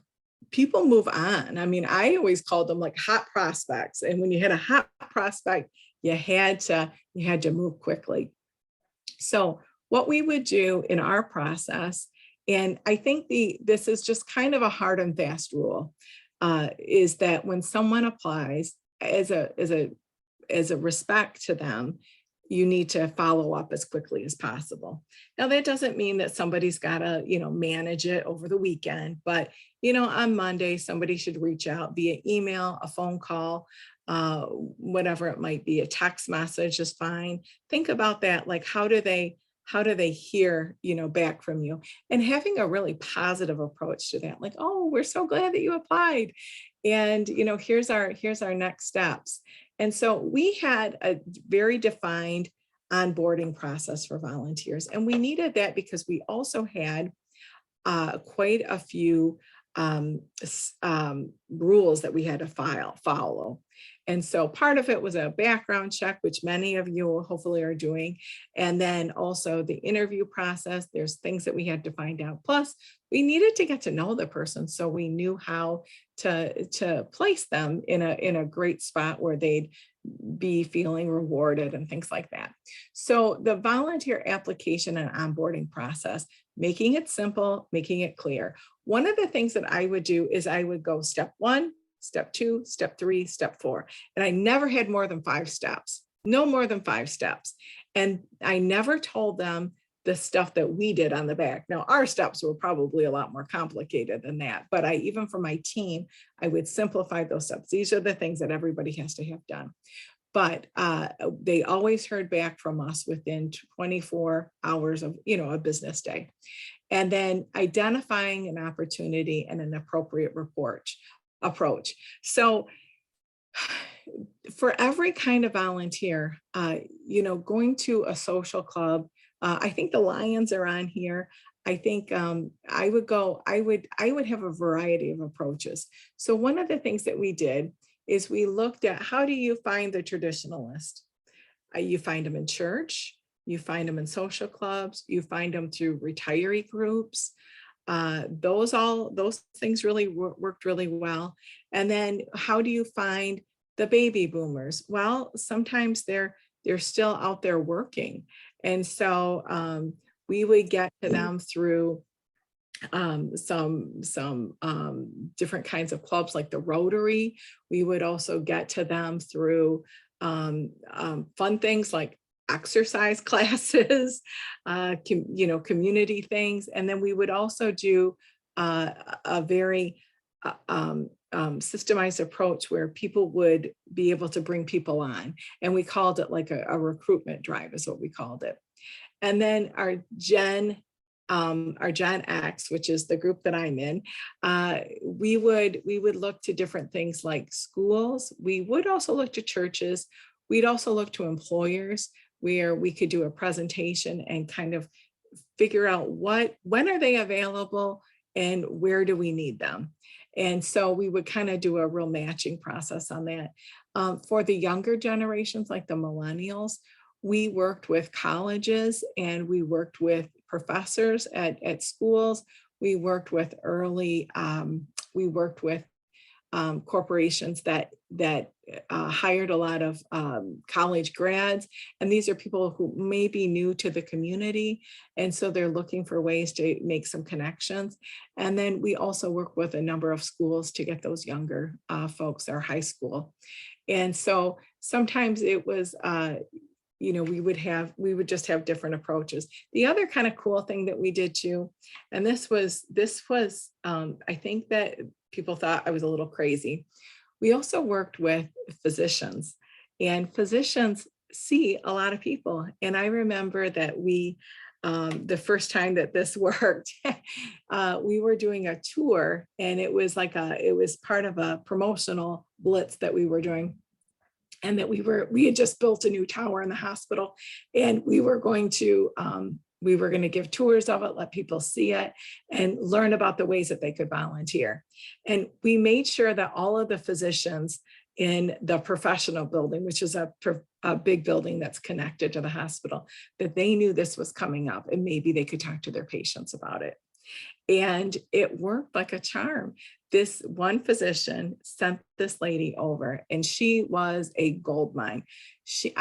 move on. I mean, I always called them like hot prospects. And when you had a hot prospect, you had to move quickly. So what we would do in our process, and I think this is just kind of a hard and fast rule, is that when someone applies, as a respect to them, you need to follow up as quickly as possible. Now, that doesn't mean that somebody's got to, manage it over the weekend, but, on Monday, somebody should reach out via email, a phone call, whatever it might be, a text message is fine. Think about that. Like, how do they hear, back from you, and having a really positive approach to that. Like, oh, we're so glad that you applied. And, here's our next steps. And so we had a very defined onboarding process for volunteers. And we needed that because we also had quite a few rules that we had to follow. And so part of it was a background check, which many of you hopefully are doing. And then also the interview process, there's things that we had to find out. Plus, we needed to get to know the person so we knew how to place them in a great spot where they'd be feeling rewarded and things like that. So the volunteer application and onboarding process, making it simple, making it clear. One of the things that I would do is I would go step 1, step 2, step 3, step 4. And I never had more than 5 steps, no more than 5 steps. And I never told them the stuff that we did on the back. Now, our steps were probably a lot more complicated than that, but even for my team, I would simplify those steps. These are the things that everybody has to have done. But they always heard back from us within 24 hours of, a business day. And then identifying an opportunity and an appropriate approach. So for every kind of volunteer, going to a social club, I think the Lions are on here. I think I would have a variety of approaches. So one of the things that we did is we looked at, how do you find the traditionalist? You find them in church, you find them in social clubs, you find them through retiree groups. Those things really worked really well. And then how do you find the baby boomers? Well, sometimes they're still out there working. And so we would get to them through some different kinds of clubs like the Rotary. We would also get to them through fun things like exercise classes, community things. And then we would also do a very systemized approach where people would be able to bring people on. And we called it like a recruitment drive is what we called it. And then our Gen X, which is the group that I'm in, we would look to different things like schools. We would also look to churches. We'd also look to employers where we could do a presentation and kind of figure out when are they available and where do we need them. And so we would kind of do a real matching process on that. For the younger generations, like the millennials, we worked with colleges and we worked with professors at schools. We worked with corporations that hired a lot of college grads. And these are people who may be new to the community. And so they're looking for ways to make some connections. And then we also work with a number of schools to get those younger folks, our high school. And so sometimes it was, we would just have different approaches. The other kind of cool thing that we did too, and this was, I think that people thought I was a little crazy. We also worked with physicians, and physicians see a lot of people. And I remember that the first time that this worked, we were doing a tour, and it was part of a promotional blitz that we were doing. And that we had just built a new tower in the hospital, and we were going to give tours of it, let people see it, and learn about the ways that they could volunteer. And we made sure that all of the physicians in the professional building, which is a big building that's connected to the hospital, that they knew this was coming up and maybe they could talk to their patients about it. And it worked like a charm. This one physician sent this lady over, and she was a gold mine. She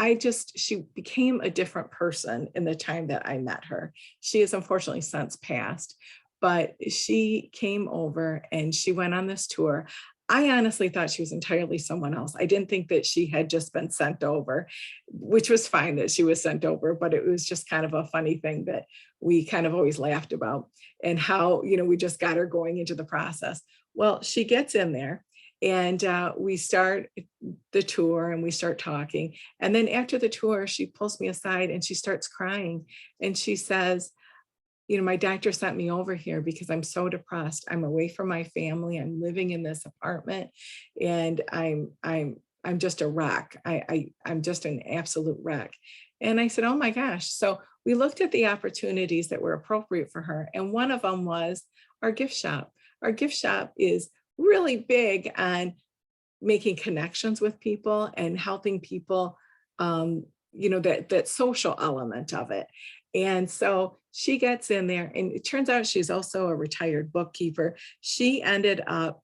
became a different person in the time that I met her. She has unfortunately since passed, but she came over and she went on this tour. I honestly thought she was entirely someone else. I didn't think that she had just been sent over, which was fine that she was sent over, but it was just kind of a funny thing that we kind of always laughed about, and how, we just got her going into the process. Well, she gets in there, and we start the tour and we start talking. And then after the tour, she pulls me aside and she starts crying. And she says, my doctor sent me over here because I'm so depressed. I'm away from my family. I'm living in this apartment, and I'm just a wreck. I'm just an absolute wreck. And I said, oh my gosh. So we looked at the opportunities that were appropriate for her. And one of them was our gift shop. Our gift shop is really big on making connections with people and helping people, that social element of it. And so she gets in there, and it turns out she's also a retired bookkeeper. She ended up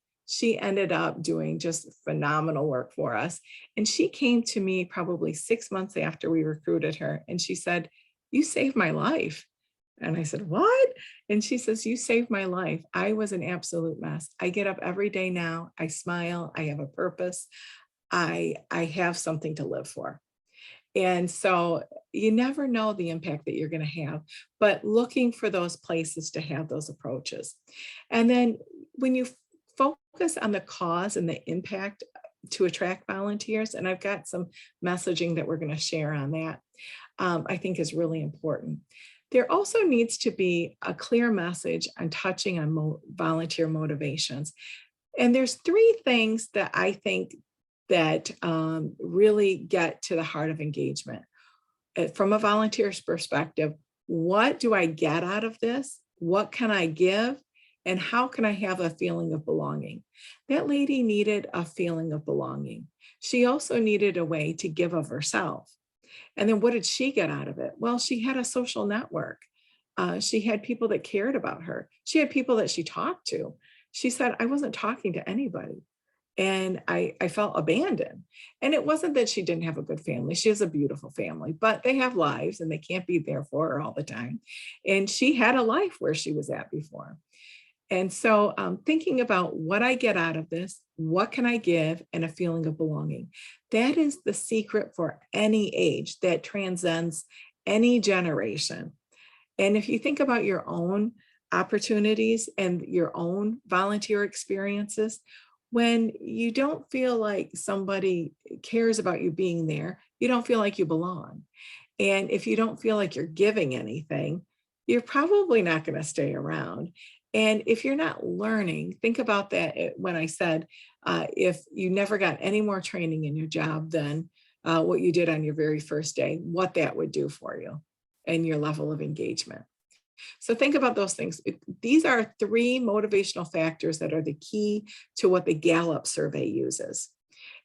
doing just phenomenal work for us. And she came to me probably 6 months after we recruited her. And she said, you saved my life. And I said, what? And she says, you saved my life. I was an absolute mess. I get up every day now. I smile. I have a purpose. I have something to live for. And so you never know the impact that you're going to have, but looking for those places to have those approaches. And then when you focus on the cause and the impact to attract volunteers, and I've got some messaging that we're going to share on that, I think is really important. There also needs to be a clear message on touching on volunteer motivations. And there's 3 things that I think that really get to the heart of engagement. From a volunteer's perspective, what do I get out of this? What can I give? And how can I have a feeling of belonging? That lady needed a feeling of belonging. She also needed a way to give of herself. And then what did she get out of it? Well, she had a social network. She had people that cared about her. She had people that she talked to. She said, I wasn't talking to anybody. And I felt abandoned. And it wasn't that she didn't have a good family. She has a beautiful family, but they have lives and they can't be there for her all the time. And she had a life where she was at before. And so thinking about what I get out of this, what can I give, and a feeling of belonging. That is the secret for any age that transcends any generation. And if you think about your own opportunities and your own volunteer experiences, when you don't feel like somebody cares about you being there, you don't feel like you belong. And if you don't feel like you're giving anything, you're probably not going to stay around. And if you're not learning, think about that when I said, if you never got any more training in your job than what you did on your very first day, what that would do for you and your level of engagement. So think about those things. These are 3 motivational factors that are the key to what the Gallup survey uses.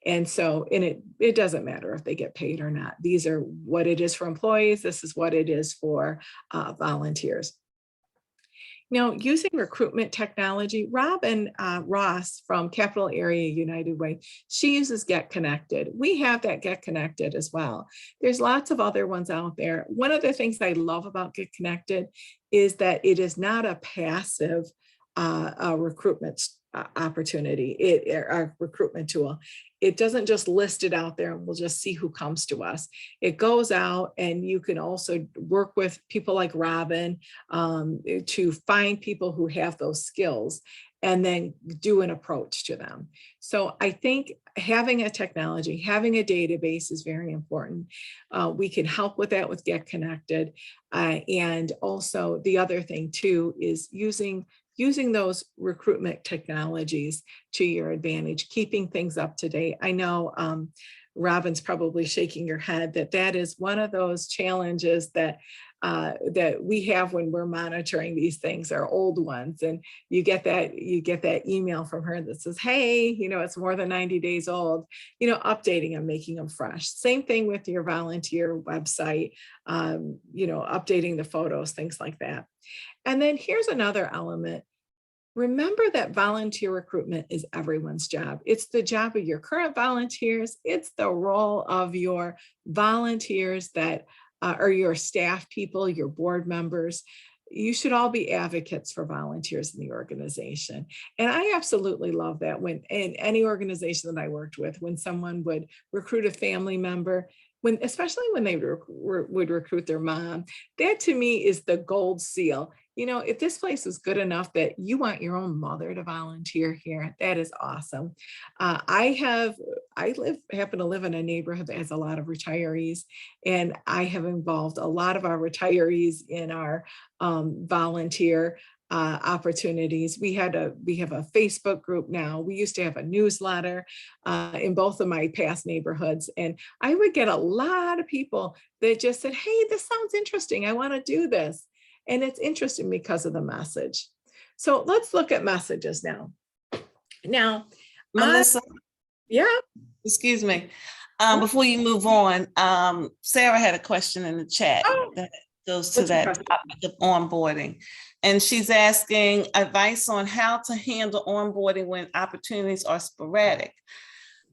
And so, it doesn't matter if they get paid or not. These are what it is for employees. This is what it is for volunteers. Now, using recruitment technology, Robin Ross from Capital Area United Way, she uses Get Connected. We have that Get Connected as well. There's lots of other ones out there. One of the things I love about Get Connected is that it is not a passive recruitment opportunity, a recruitment tool. It doesn't just list it out there and we'll just see who comes to us. It goes out, and you can also work with people like Robin to find people who have those skills and then do an approach to them. So I think having a technology, having a database is very important. We can help with that with Get Connected. And also the other thing too is using those recruitment technologies to your advantage, keeping things up to date. I know Robin's probably shaking your head that is one of those challenges that we have when we're monitoring these things, are old ones. And you get that email from her that says, hey, it's more than 90 days old, updating them, making them fresh. Same thing with your volunteer website, updating the photos, things like that. And then here's another element. Remember that volunteer recruitment is everyone's job. It's the job of your current volunteers. It's the role of your volunteers that are your staff people, your board members. You should all be advocates for volunteers in the organization. And I absolutely love that when in any organization that I worked with, when someone would recruit a family member, especially when they would recruit their mom, that to me is the gold seal. If this place is good enough that you want your own mother to volunteer here, that is awesome. I happen to live in a neighborhood that has a lot of retirees, and I have involved a lot of our retirees in our volunteer opportunities. We have a Facebook group now. We used to have a newsletter in both of my past neighborhoods. And I would get a lot of people that just said, hey, this sounds interesting. I want to do this. And it's interesting because of the message. So let's look at messages now. Now, Melissa, yeah. excuse me. Before you move on, Sarah had a question in the chat Oh, that goes to what's the that question? topic of onboarding. And she's asking advice on how to handle onboarding when opportunities are sporadic.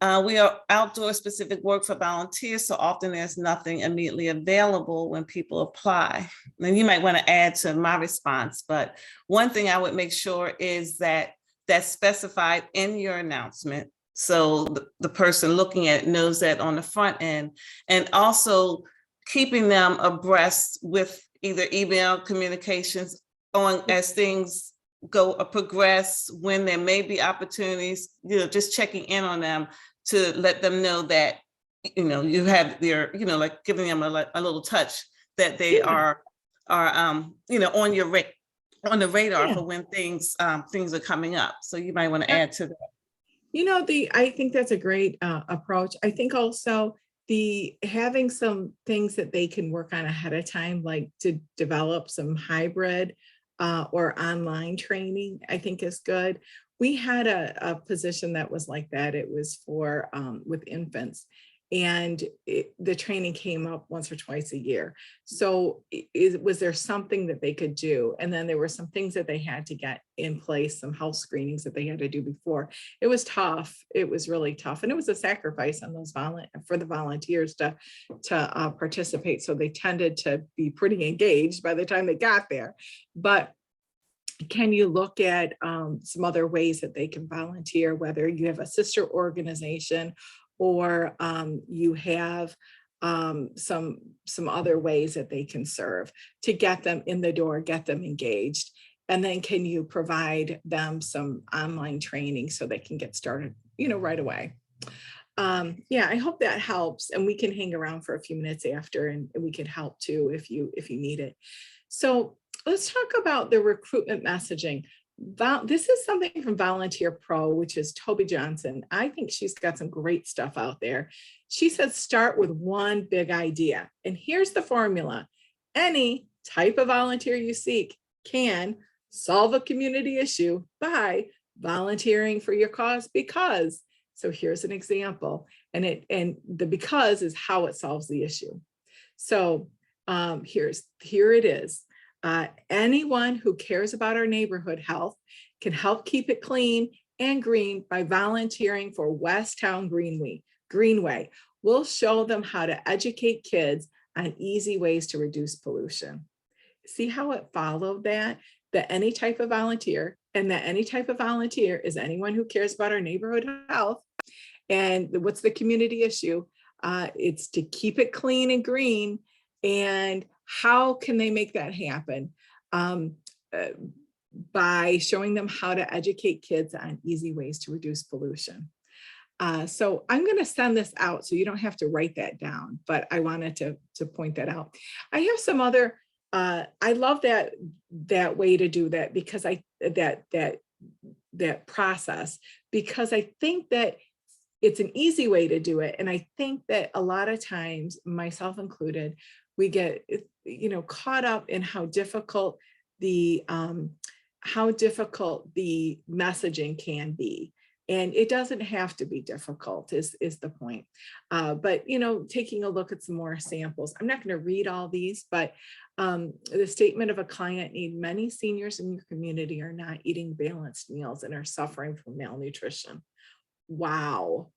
We are outdoor specific work for volunteers, so often there's nothing immediately available when people apply. And you might want to add to my response, but one thing I would make sure is that that's specified in your announcement. So the person looking at it knows that on the front end, and also keeping them abreast with either email communications on as things go progress, when there may be opportunities, just checking in on them to let them know that, you have their, like giving them a little touch that they are on on the radar for when things are coming up. So you might want to add to that. I think that's a great approach. I think also having some things that they can work on ahead of time, like to develop some hybrid or online training, I think is good. We had a position that was like that. It was for with infants, and the training came up once or twice a year. So was there something that they could do? And then there were some things that they had to get in place, some health screenings that they had to do before. It was tough. It was really tough. And it was a sacrifice on those for the volunteers to participate. So they tended to be pretty engaged by the time they got there. But can you look at some other ways that they can volunteer, whether you have a sister organization or you have some other ways that they can serve to get them in the door, get them engaged. And then can you provide them some online training so they can get started, right away. Yeah, I hope that helps, and we can hang around for a few minutes after, and we can help too if you need it. So let's talk about the recruitment messaging. This is something from Volunteer Pro, which is Toby Johnson. I think she's got some great stuff out there. She says, start with one big idea. And here's the formula. Any type of volunteer you seek can solve a community issue by volunteering for your cause because. So here's an example. And the because is how it solves the issue. So here it is. Anyone who cares about our neighborhood health can help keep it clean and green by volunteering for West Town Greenway. We'll show them how to educate kids on easy ways to reduce pollution. See how it followed that any type of volunteer, and that any type of volunteer is anyone who cares about our neighborhood health. And what's the community issue? It's to keep it clean and green. And how can they make that happen? By showing them how to educate kids on easy ways to reduce pollution. So I'm going to send this out so you don't have to write that down, but I wanted to point that out. I have some other, I love that way to do that because that process, because I think that it's an easy way to do it. And I think that a lot of times, myself included, we get, caught up in how difficult the messaging can be. And it doesn't have to be difficult is the point. But, taking a look at some more samples, I'm not going to read all these, but the statement of a client need: many seniors in your community are not eating balanced meals and are suffering from malnutrition. Wow.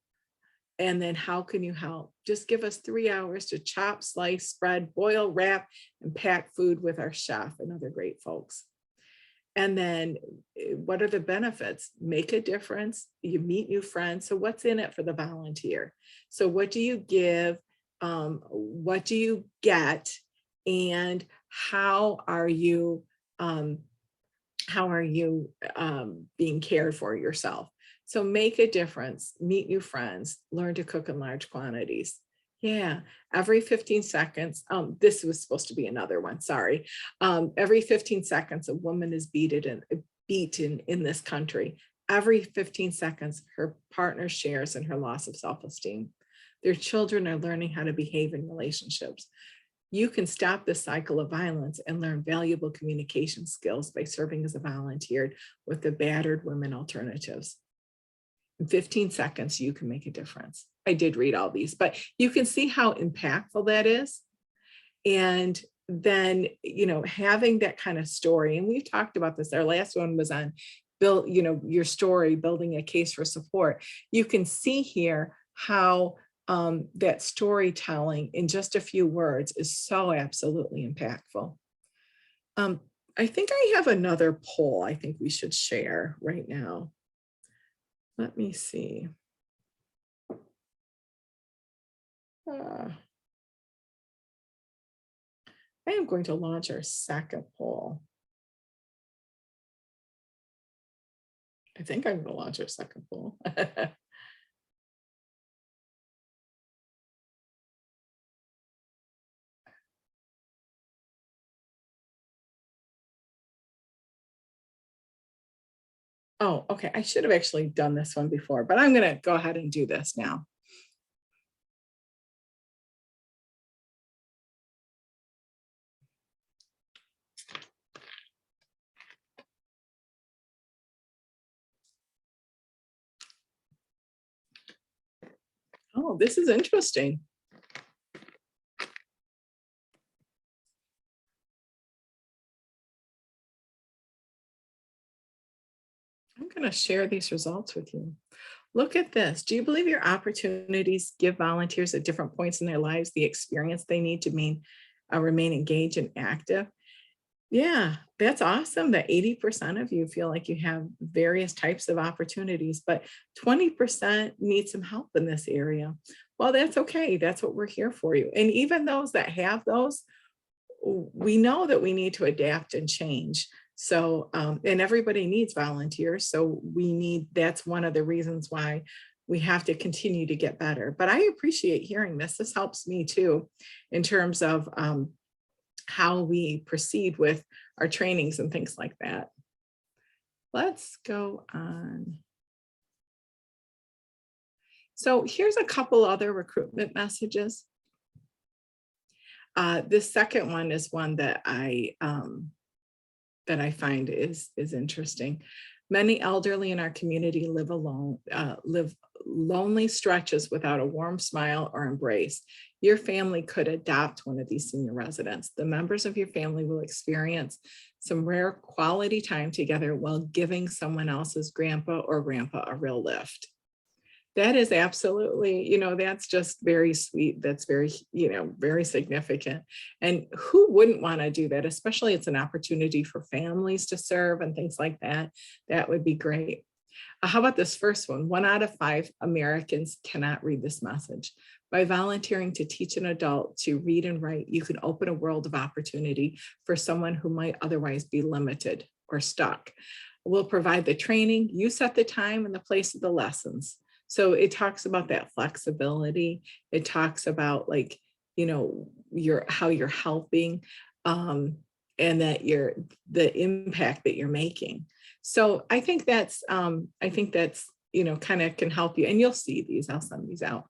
And then how can you help? Just give us 3 hours to chop, slice, spread, boil, wrap, and pack food with our chef and other great folks. And then what are the benefits? Make a difference. You meet new friends. So what's in it for the volunteer? So what do you give? What do you get? And how are you being cared for yourself? So make a difference, meet new friends, learn to cook in large quantities. Yeah, every 15 seconds, this was supposed to be another one, sorry. Every 15 seconds, a woman is beaten in this country. Every 15 seconds, her partner shares in her loss of self-esteem. Their children are learning how to behave in relationships. You can stop this cycle of violence and learn valuable communication skills by serving as a volunteer with the Battered Women Alternatives. In 15 seconds, you can make a difference. I did read all these, but you can see how impactful that is. And then, having that kind of story, and we've talked about this, our last one was on build, your story, building a case for support. You can see here how that storytelling in just a few words is so absolutely impactful. I think I have another poll I think we should share right now. Let me see. I am going to launch our second poll. I think I'm going to launch our second poll. Oh, okay. I should have actually done this one before, but I'm going to go ahead and do this now. Oh, this is interesting. I'm going to share these results with you. Look at this. Do you believe your opportunities give volunteers at different points in their lives the experience they need to remain engaged and active? Yeah, that's awesome that 80% of you feel like you have various types of opportunities, but 20% need some help in this area. Well, that's okay. That's what we're here for you. And even those that have those, we know that we need to adapt and change. So, and everybody needs volunteers. So that's one of the reasons why we have to continue to get better. But I appreciate hearing this. This helps me too, in terms of how we proceed with our trainings and things like that. Let's go on. So here's a couple other recruitment messages. This second one is one that I find is interesting. Many elderly in our community live alone, live lonely stretches without a warm smile or embrace. Your family could adopt one of these senior residents. The members of your family will experience some rare quality time together while giving someone else's grandpa or grandpa a real lift. That is absolutely, that's just very sweet. That's very, very significant. And who wouldn't want to do that? Especially it's an opportunity for families to serve and things like that. That would be great. How about this first one? 1 out of 5 Americans cannot read this message. By volunteering to teach an adult to read and write, you can open a world of opportunity for someone who might otherwise be limited or stuck. We'll provide the training. You set the time and the place of the lessons. So it talks about that flexibility. It talks about how you're helping and that the impact that you're making. So I think that's kind of can help you, and you'll see these. I'll send these out.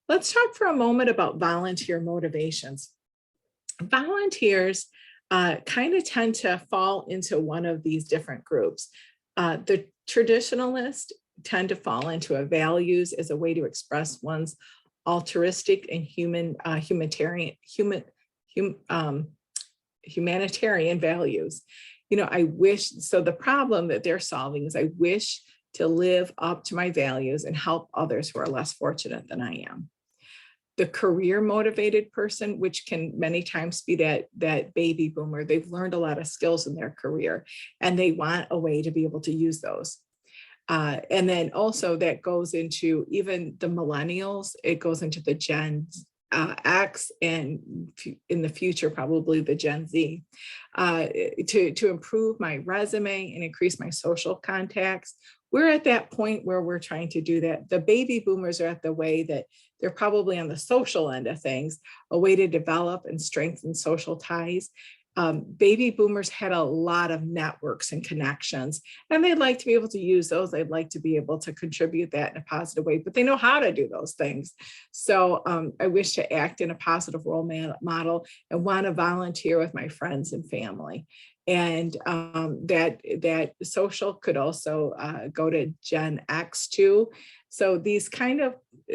Let's talk for a moment about volunteer motivations. Volunteers kind of tend to fall into one of these different groups. The traditionalists tend to fall into a values as a way to express one's altruistic and humanitarian values. The problem that they're solving is I wish to live up to my values and help others who are less fortunate than I am. The career motivated person, which can many times be that baby boomer, they've learned a lot of skills in their career and they want a way to be able to use those. And then also that goes into even the millennials, it goes into the Gen X and in the future, probably the Gen Z, to improve my resume and increase my social contacts we're at that point where we're trying to do that. The baby boomers are at the way that they're probably on the social end of things, a way to develop and strengthen social ties. Baby boomers had a lot of networks and connections, and they'd like to be able to use those. They'd like to be able to contribute that in a positive way, but they know how to do those things. So I wish to act in a positive role model and want to volunteer with my friends and family. And that social could also go to Gen X too. So these kind of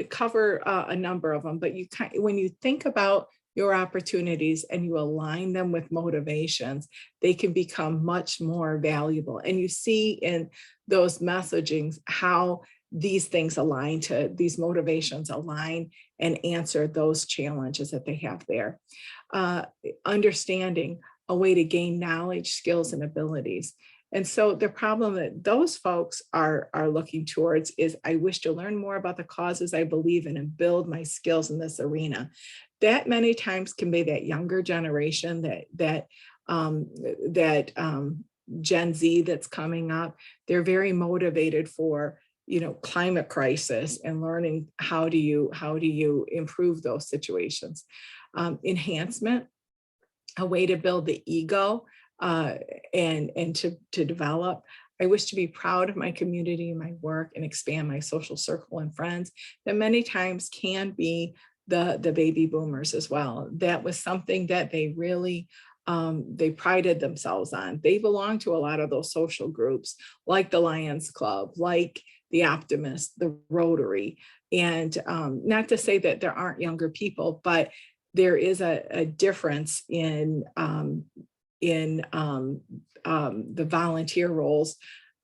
cover a number of them, but when you think about your opportunities and you align them with motivations, they can become much more valuable. And you see in those messagings how these things align to these motivations align and answer those challenges that they have there. Understanding a way to gain knowledge, skills, and abilities. And so the problem that those folks are looking towards is, I wish to learn more about the causes I believe in and build my skills in this arena. That many times can be that younger generation, that Gen Z that's coming up. They're very motivated for, climate crisis and learning how do you improve those situations. Enhancement, a way to build the ego and to develop. I wish to be proud of my community, my work, and expand my social circle and friends that many times can be the baby boomers as well. That was something that they really, they prided themselves on. They belong to a lot of those social groups, like the Lions Club, like the Optimist, the Rotary. And not to say that there aren't younger people, but there is a difference in the volunteer roles,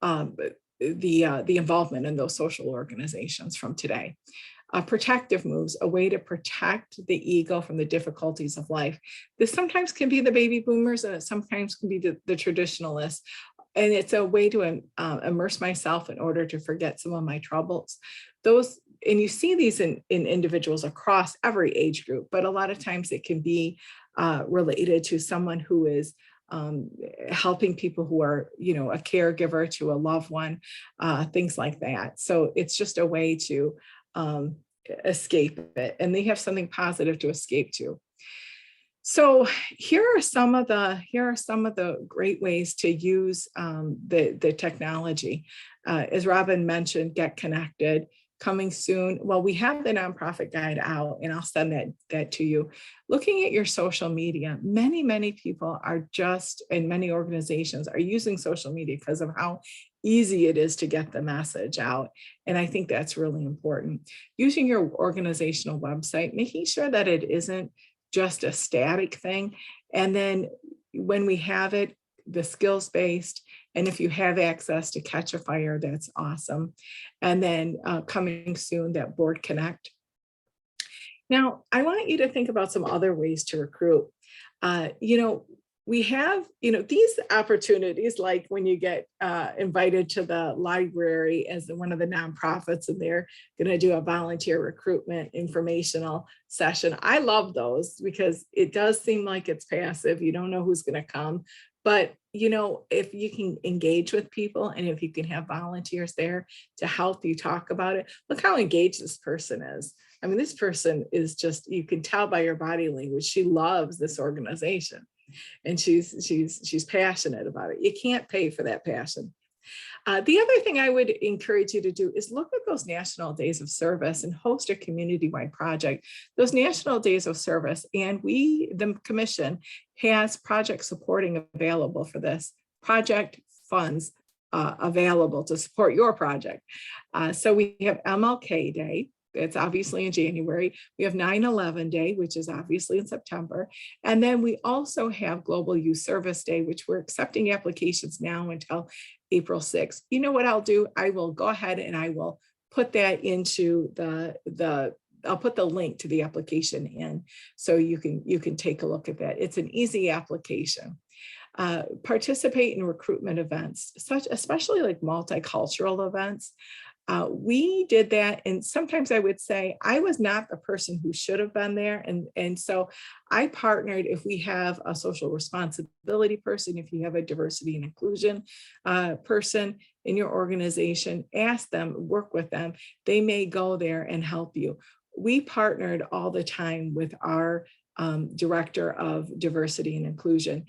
the involvement in those social organizations from today. Protective moves, a way to protect the ego from the difficulties of life. This sometimes can be the baby boomers, and it sometimes can be the traditionalists. And it's a way to immerse myself in order to forget some of my troubles. And you see these in individuals across every age group, but a lot of times it can be related to someone who is helping people who are, a caregiver to a loved one, things like that. So it's just a way to escape it, and they have something positive to escape to. So here are some of the great ways to use the technology. As Robin mentioned, get connected. Coming soon. Well, we have the nonprofit guide out, and I'll send that to you. Looking at your social media, many people are and many organizations are using social media because of how easy it is to get the message out. And I think that's really important. Using your organizational website, making sure that it isn't just a static thing. And then when we have it, the skills-based, and if you have access to Catch a Fire, that's awesome. And then coming soon, that Board Connect. Now, I want you to think about some other ways to recruit. We have, these opportunities, like when you get invited to the library as one of the nonprofits, and they're going to do a volunteer recruitment informational session. I love those because it does seem like it's passive. You don't know who's going to come. But, if you can engage with people and if you can have volunteers there to help you talk about it, look how engaged this person is. I mean, this person is just, you can tell by your body language, she loves this organization and she's passionate about it. You can't pay for that passion. The other thing I would encourage you to do is look at those National Days of Service and host a community-wide project. Those National Days of Service, and the commission has project supporting available for this, project funds available to support your project. So we have MLK Day. It's obviously in January. We have 9/11 Day, which is obviously in September. And then we also have Global Youth Service Day, which we're accepting applications now until April 6th. You know what I'll do? I will go ahead and I will put that into I'll put the link to the application in so you can take a look at that. It's an easy application. Participate in recruitment events, especially like multicultural events. We did that, and sometimes I would say I was not the person who should have been there, and so I partnered. If we have a social responsibility person, if you have a diversity and inclusion person, in your organization, ask them, work with them. They may go there and help you. We partnered all the time with our director of diversity and inclusion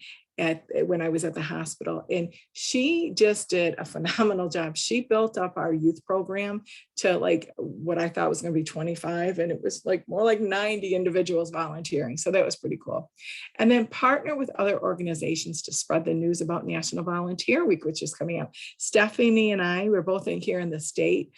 when I was at the hospital. And she just did a phenomenal job. She built up our youth program to like what I thought was going to be 25. And it was like more like 90 individuals volunteering. So that was pretty cool. And then partner with other organizations to spread the news about National Volunteer Week, which is coming up. Stephanie and I, we're both in here in the state.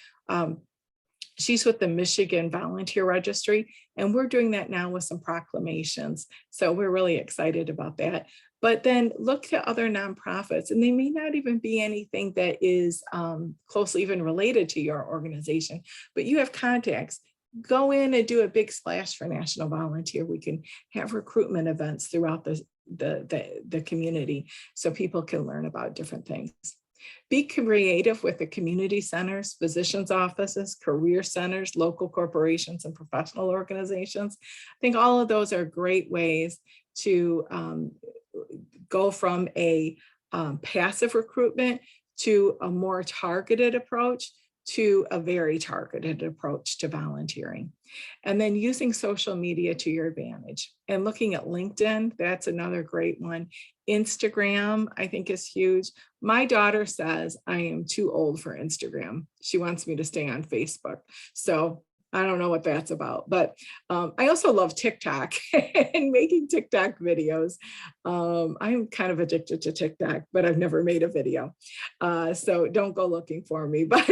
She's with the Michigan Volunteer Registry, and we're doing that now with some proclamations. So we're really excited about that. But then look to other nonprofits, and they may not even be anything that is closely even related to your organization, but you have contacts. Go in and do a big splash for National Volunteer. We can have recruitment events throughout the community so people can learn about different things. Be creative with the community centers, physicians' offices, career centers, local corporations, and professional organizations. I think all of those are great ways to go from a passive recruitment to a more targeted approach to a very targeted approach to volunteering. And then using social media to your advantage and looking at LinkedIn, that's another great one. Instagram, I think, is huge. My daughter says I am too old for Instagram. She wants me to stay on Facebook. So I don't know what that's about, but I also love TikTok and making TikTok videos. I'm kind of addicted to TikTok, but I've never made a video. So don't go looking for me, but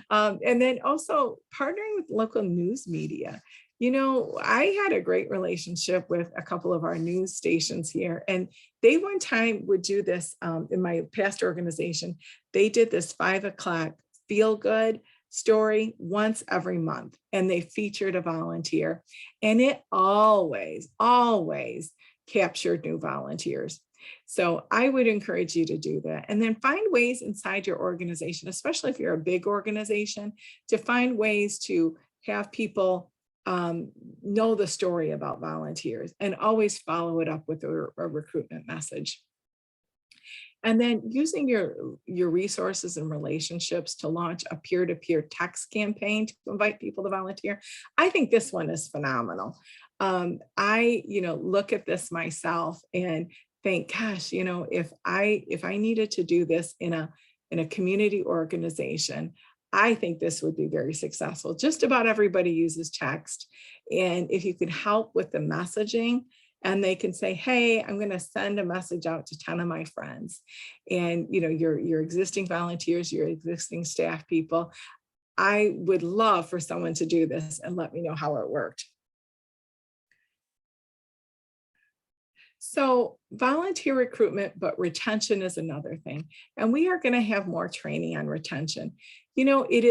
and then also partnering with local news media. You know, I had a great relationship with a couple of our news stations here, and they one time would do this in my past organization. They did this 5 o'clock feel good story once every month, and they featured a volunteer, and it always captured new volunteers. So I would encourage you to do that. And then find ways inside your organization, especially if you're a big organization, to find ways to have people know the story about volunteers, and always follow it up with a recruitment message. And then using your resources and relationships to launch a peer-to-peer text campaign to invite people to volunteer. I think this one is phenomenal. I look at this myself and think, gosh, if I needed to do this in a community organization, I think this would be very successful. Just about everybody uses text. And if you could help with the messaging, and they can say, hey, I'm going to send a message out to 10 of my friends. And your existing volunteers, your existing staff people, I would love for someone to do this and let me know how it worked. So volunteer recruitment, but retention is another thing. And we are going to have more training on retention. It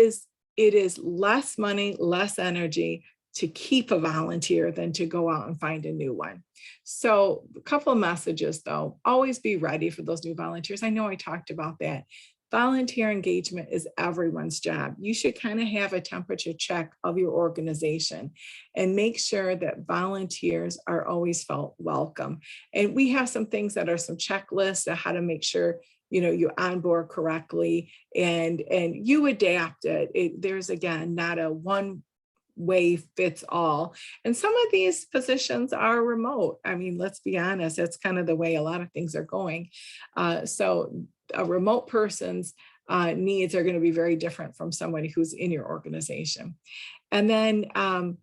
is less money, less energy to keep a volunteer than to go out and find a new one. So a couple of messages though, always be ready for those new volunteers. I know I talked about that. Volunteer engagement is everyone's job. You should kind of have a temperature check of your organization and make sure that volunteers are always felt welcome. And we have some things that are some checklists of how to make sure you onboard correctly and you adapt it. There's again not a one way fits all. And some of these positions are remote. I mean, let's be honest, that's kind of the way a lot of things are going. So a remote person's needs are going to be very different from somebody who's in your organization. And then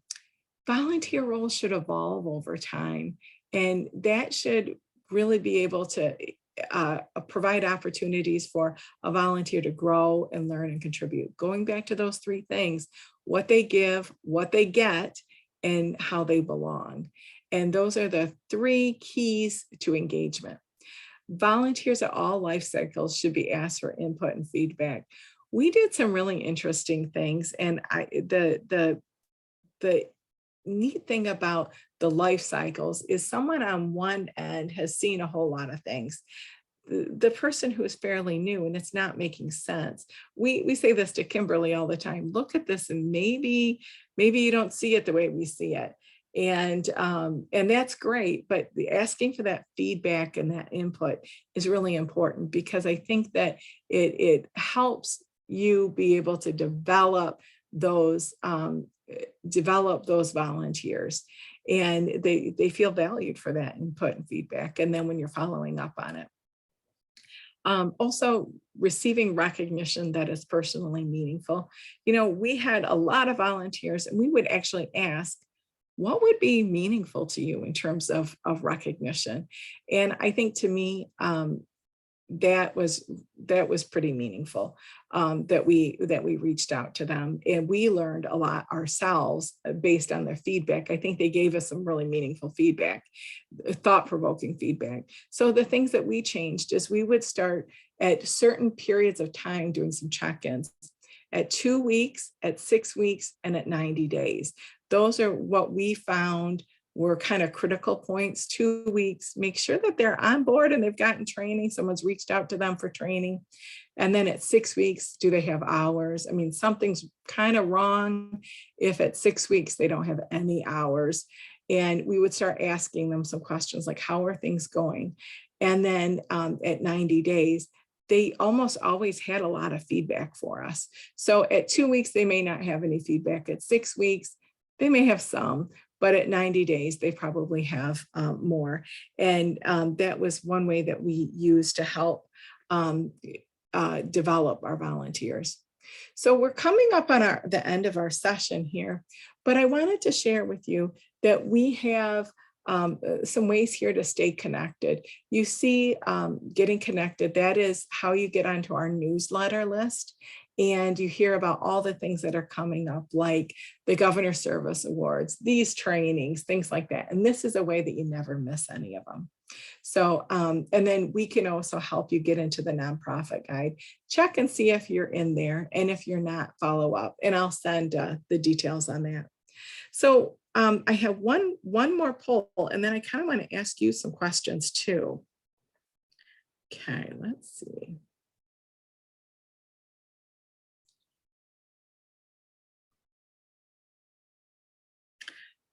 volunteer roles should evolve over time. And that should really be able to provide opportunities for a volunteer to grow and learn and contribute. Going back to those 3 things, what they give, what they get, and how they belong. And those are the 3 keys to engagement. Volunteers at all life cycles should be asked for input and feedback. We did some really interesting things, and the neat thing about the life cycles is someone on one end has seen a whole lot of things. The person who is fairly new and it's not making sense. We say this to Kimberly all the time, look at this and maybe you don't see it the way we see it. And that's great, but the asking for that feedback and that input is really important, because I think that it helps you be able to develop those volunteers, and they feel valued for that input and feedback. And then when you're following up on it, also receiving recognition that is personally meaningful. We had a lot of volunteers, and we would actually ask, what would be meaningful to you in terms of recognition? And I think, to me, that was pretty meaningful, that we reached out to them, and we learned a lot ourselves based on their feedback. I think they gave us some really meaningful feedback, thought-provoking feedback. So the things that we changed is we would start at certain periods of time doing some check-ins at 2 weeks, at 6 weeks, and at 90 days. Those are what we found were kind of critical points. 2 weeks, make sure that they're on board and they've gotten training. Someone's reached out to them for training. And then at 6 weeks, do they have hours? I mean, something's kind of wrong if at 6 weeks they don't have any hours. And we would start asking them some questions like, how are things going? And then at 90 days, they almost always had a lot of feedback for us. So at 2 weeks, they may not have any feedback. At 6 weeks, they may have some, but at 90 days, they probably have more. And that was one way that we used to help develop our volunteers. So we're coming up on the end of our session here, but I wanted to share with you that we have some ways here to stay connected. You see, getting connected, that is how you get onto our newsletter list. And you hear about all the things that are coming up, like the Governor Service Awards, these trainings, things like that. And this is a way that you never miss any of them. So, and then we can also help you get into the nonprofit guide. Check and see if you're in there. And if you're not, follow up. And I'll send the details on that. So I have one more poll, and then I kind of want to ask you some questions too. Okay, let's see.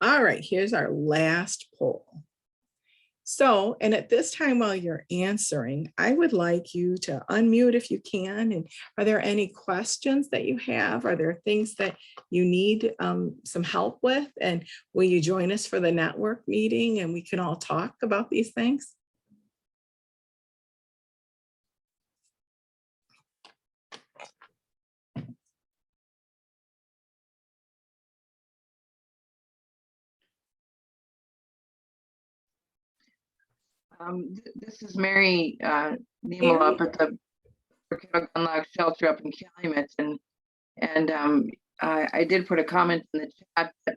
All right, here's our last poll. So, and at this time while you're answering, I would like you to unmute if you can. And are there any questions that you have? Are there things that you need some help with? And will you join us for the network meeting and we can all talk about these things? This is Mary Nemel up at the Gunlock Shelter up in Calumet, and I did put a comment in the chat that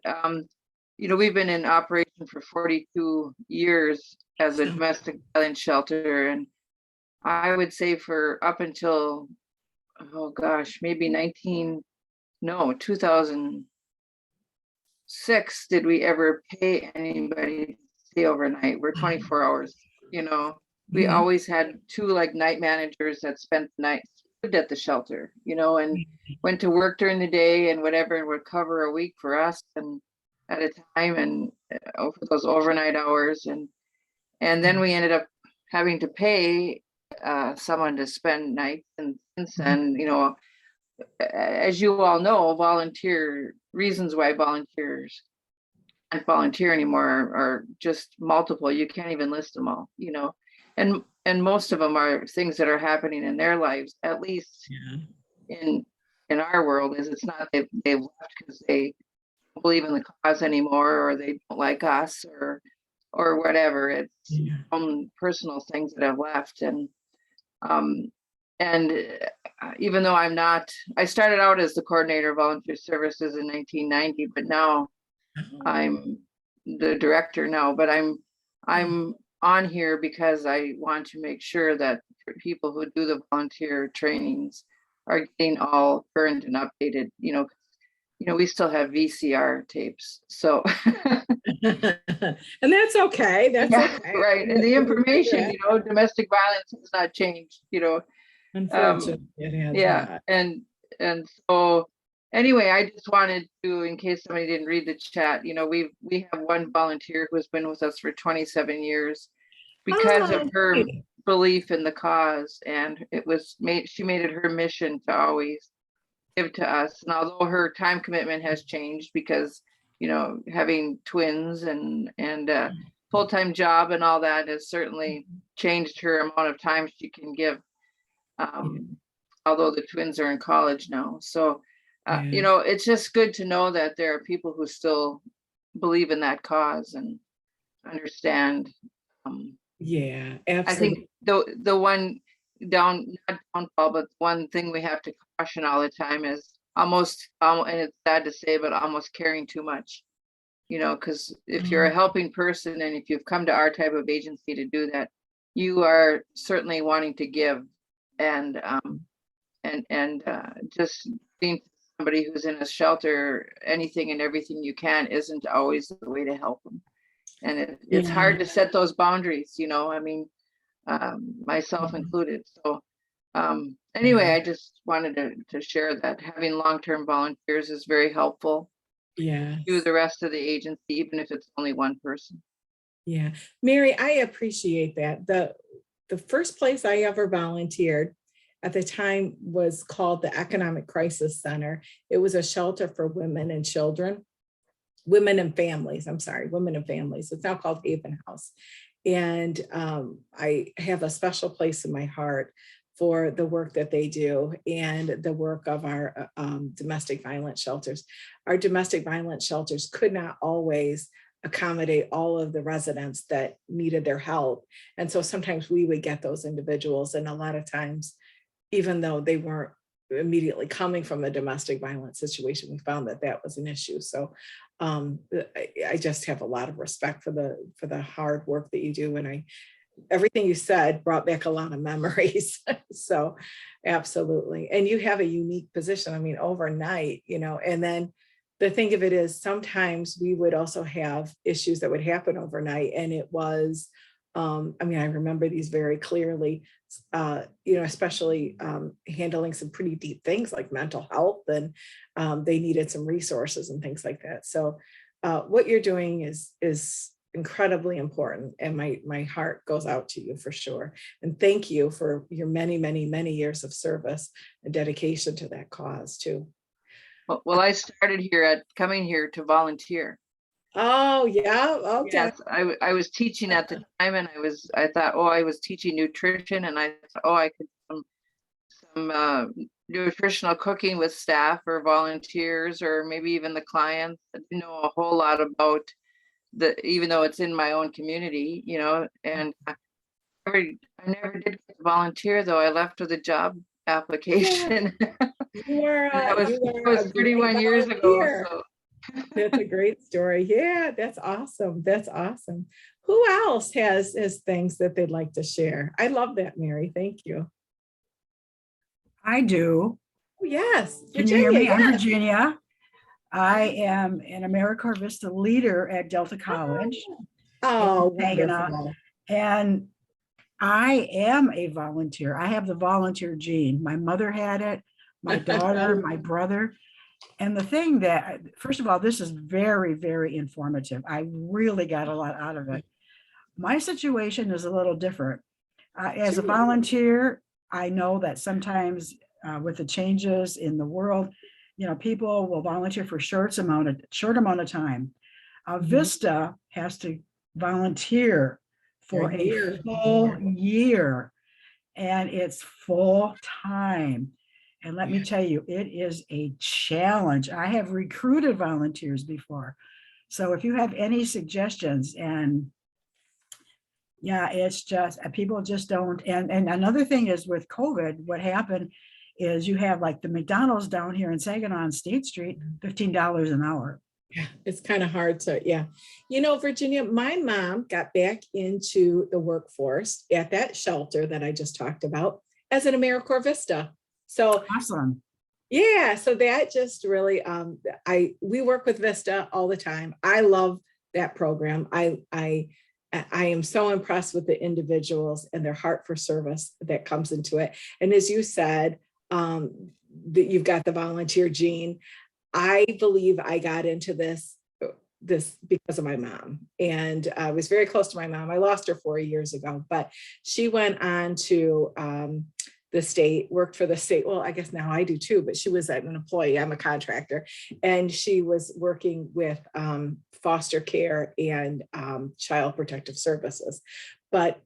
we've been in operation for 42 years as a domestic violence shelter, and I would say for up until maybe 2006 did we ever pay anybody to stay overnight. We're 24 hours. We always had 2 like night managers that spent the night, lived at the shelter, and went to work during the day and whatever, and would cover a week for us and at a time, and for those overnight hours, and then we ended up having to pay someone to spend nights. And since then, as you all know, reasons why volunteers can't volunteer anymore are just multiple. You can't even list them all, and most of them are things that are happening in their lives, at least in our world. Is it's not they've left because they don't believe in the cause anymore, or they don't like us, or whatever. It's own personal things that have left. And even though I started out as the coordinator of volunteer services in 1990, but now I'm the director now. But I'm on here because I want to make sure that people who do the volunteer trainings are getting all current and updated. We still have VCR tapes, so and that's okay. That's okay. Right. And the information, domestic violence has not changed. Unfortunately, it has not. And anyway, I just wanted to, in case somebody didn't read the chat, you know, we have one volunteer who's been with us for 27 years because of Oh, her great. belief in the cause, and she made it her mission to always give to us. And although her time commitment has changed because, you know, having twins and full-time job and all that has certainly changed her amount of time she can give. Although the twins are in college now. So, you know, it's just good to know that there are people who still believe in that cause and understand. Yeah, I absolutely. think the one not downfall, but one thing we have to caution all the time is almost, and it's sad to say, but almost caring too much. You know, because if you're a helping person and if you've come to our type of agency to do that, you are certainly wanting to give, and just being somebody who's in a shelter, anything and everything you can isn't always the way to help them. And it's hard to set those boundaries, you know, I mean, myself included. So anyway, I just wanted to share that having long-term volunteers is very helpful to the rest of the agency, even if it's only one person. Yeah, Mary, I appreciate that. The first place I ever volunteered at the time was called the Economic Crisis Center. It was a shelter for women and children, women and families. I'm sorry, women and families. It's now called Haven House. And I have a special place in my heart for the work that they do and the work of our domestic violence shelters. Our domestic violence shelters could not always accommodate all of the residents that needed their help. And so sometimes we would get those individuals, and a lot of times, even though they weren't immediately coming from a domestic violence situation, we found that that was an issue. So I just have a lot of respect for the hard work that you do. And everything you said brought back a lot of memories. So absolutely. And you have a unique position. I mean, overnight, you know, and then the thing of it is sometimes we would also have issues that would happen overnight. And it was, I mean, I remember these very clearly, you know, especially handling some pretty deep things like mental health, and they needed some resources and things like that. So what you're doing is incredibly important, and my heart goes out to you for sure. And thank you for your many, many, many years of service and dedication to that cause too. Well, I started coming here to volunteer. Oh yeah, okay. Yes, I was teaching at the time, and I thought, oh, I was teaching nutrition, and I thought, oh, I could some nutritional cooking with staff or volunteers, or maybe even the clients. I didn't know a whole lot about even though it's in my own community, you know, and I never did get to volunteer, though. I left with a job application. That was 31 years ago. So. That's a great story. Yeah, that's awesome. That's awesome. Who else has things that they'd like to share? I love that, Mary. Thank you. I do. Oh, yes. Can you hear me? Yes. I'm Virginia. I am an AmeriCorps Vista leader at Delta College. Oh, wonderful. And I am a volunteer. I have the volunteer gene. My mother had it, my daughter, my brother. And the thing that, first of all, this is very, very informative. I really got a lot out of it. My situation is a little different. As a volunteer, I know that sometimes with the changes in the world, you know, people will volunteer for short amount of time. Vista has to volunteer for a full year, and it's full time. And let me tell you, it is a challenge. I have recruited volunteers before. So if you have any suggestions, and yeah, it's just, people just don't. And another thing is with COVID, what happened is you have like the McDonald's down here in Saginaw on State Street, $15 an hour. Yeah, it's kind of hard to, yeah. You know, Virginia, my mom got back into the workforce at that shelter that I just talked about as an AmeriCorps Vista. So awesome. Yeah, so that just really, we work with Vista all the time. I love that program. I am so impressed with the individuals and their heart for service that comes into it. And as you said, that you've got the volunteer gene. I believe I got into this because of my mom, and I was very close to my mom. I lost her 4 years ago, but she went on to the state, worked for the state. Well, I guess now I do too, but she was an employee. I'm a contractor, and she was working with foster care and child protective services. But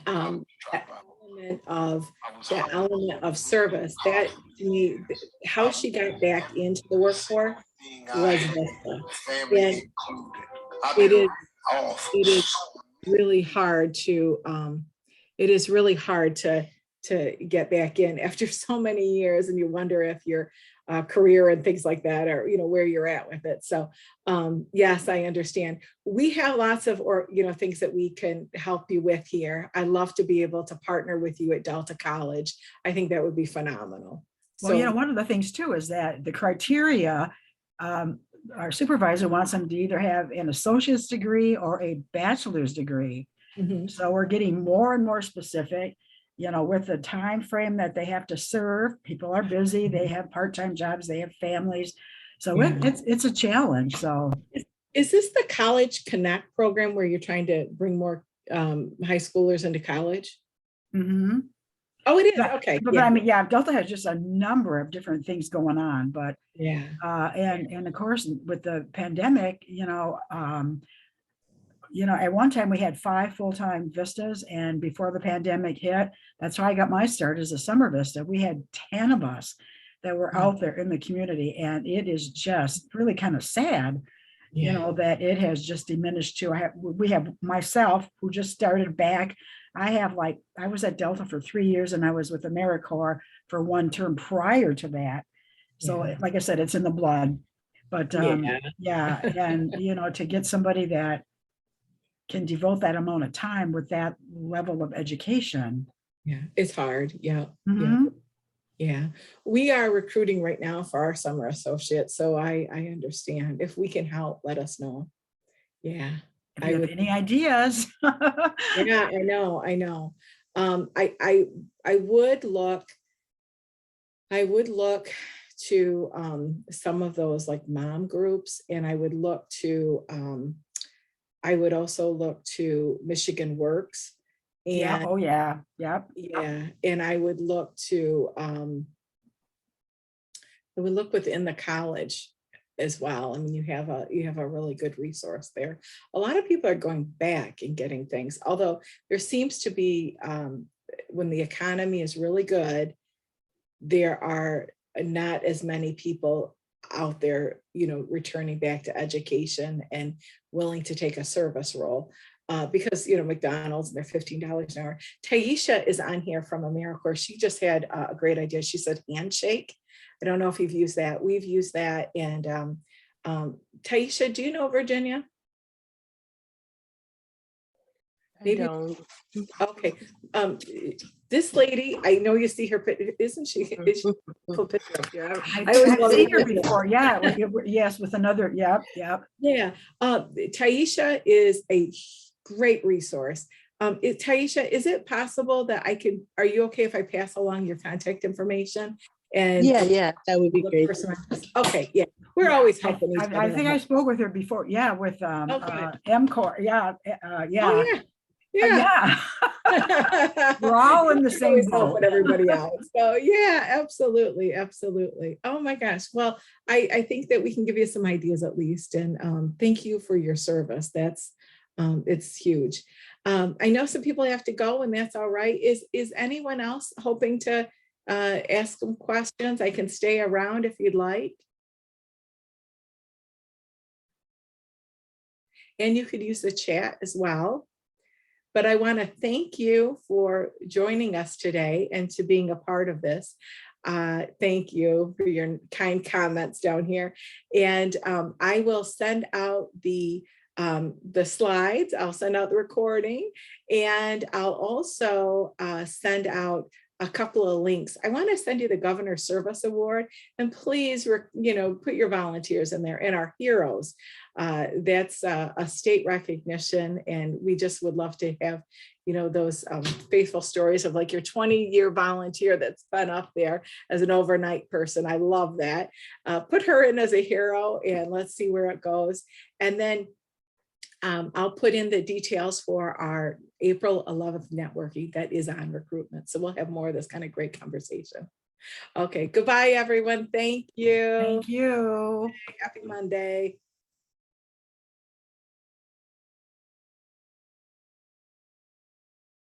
that element of service, that to me, how she got back into the workforce was Vista. And it is really hard to to get back in after so many years, and you wonder if your career and things like that are, where you're at with it. So yes, I understand. We have lots of things that we can help you with here. I love to be able to partner with you at Delta College. I think that would be phenomenal. Well, one of the things too is that the criteria, our supervisor wants them to either have an associate's degree or a bachelor's degree. Mhm. So we're getting more and more specific, with the time frame that they have to serve. People are busy, they have part-time jobs, they have families. So Yeah. it's a challenge. So Is this the College Connect program where you're trying to bring more high schoolers into college? mhm. Oh, it is. But- Okay. But I mean, yeah, Delta has just a number of different things going on, but Yeah. and of course, with the pandemic, at one time we had 5 full-time vistas, and before the pandemic hit, that's how I got my start as a summer vista. We had 10 of us that were out there in the community, and it is just really kind of sad, that it has just diminished too. We have myself who just started back. I was at Delta for 3 years, and I was with AmeriCorps for 1 term prior to that. So Yeah. like I said, it's in the blood. But yeah, and to get somebody that can devote that amount of time with that level of education. Yeah, it's hard. Yeah. Yeah. Mhm. Yeah. We are recruiting right now for our summer associates. So I understand. If we can help, let us know. Yeah. If I you have would. any ideas. Yeah, I know. I would look to some of those like mom groups, and I would also look to Michigan Works. Yeah. And Oh yeah. Yep. yeah, and I would look within the college as well. I mean, you have a really good resource there. A lot of people are going back and getting things, although there seems to be, when the economy is really good, there are not as many people out there, returning back to education and willing to take a service role. Because McDonald's and they're $15 an hour. Taisha is on here from AmeriCorps. She just had a great idea. She said handshake. I don't know if you've used that. We've used that. And Taisha, do you know Virginia? Maybe. I don't. Okay. This lady, I know you see her, isn't she? Is she full picture up here? I always I've love seen her it. before. Yeah. Yes, with another. Yep. Yep. Yeah. Taisha is a great resource. Taisha, is it possible that are you okay if I pass along your contact information? And Yeah, that would be great. Okay, yeah, we're always helping each I other. think I spoke with her before. Yeah, with Okay. MCorps. Yeah. Oh, Yeah. yeah. Yeah. We're all in the We're same always boat. helping everybody else. So yeah, absolutely. Oh my gosh. Well, I think that we can give you some ideas at least. And thank you for your service. That's it's huge. I know some people have to go, and that's all right. Is anyone else hoping to ask some questions? I can stay around if you'd like. And you could use the chat as well. But I want to thank you for joining us today and to being a part of this. Thank you for your kind comments down here. And I will send out the slides. I'll send out the recording, and I'll also send out a couple of links. I want to send you the Governor Service Award, and please, put your volunteers in there and our heroes. That's a state recognition, and we just would love to have, those faithful stories of like your 20-year volunteer that's been up there as an overnight person. I love that. Put her in as a hero, and let's see where it goes. And then I'll put in the details for our April 11th networking that is on recruitment. So we'll have more of this kind of great conversation. Okay, goodbye, everyone. Thank you. Thank you. Happy Monday.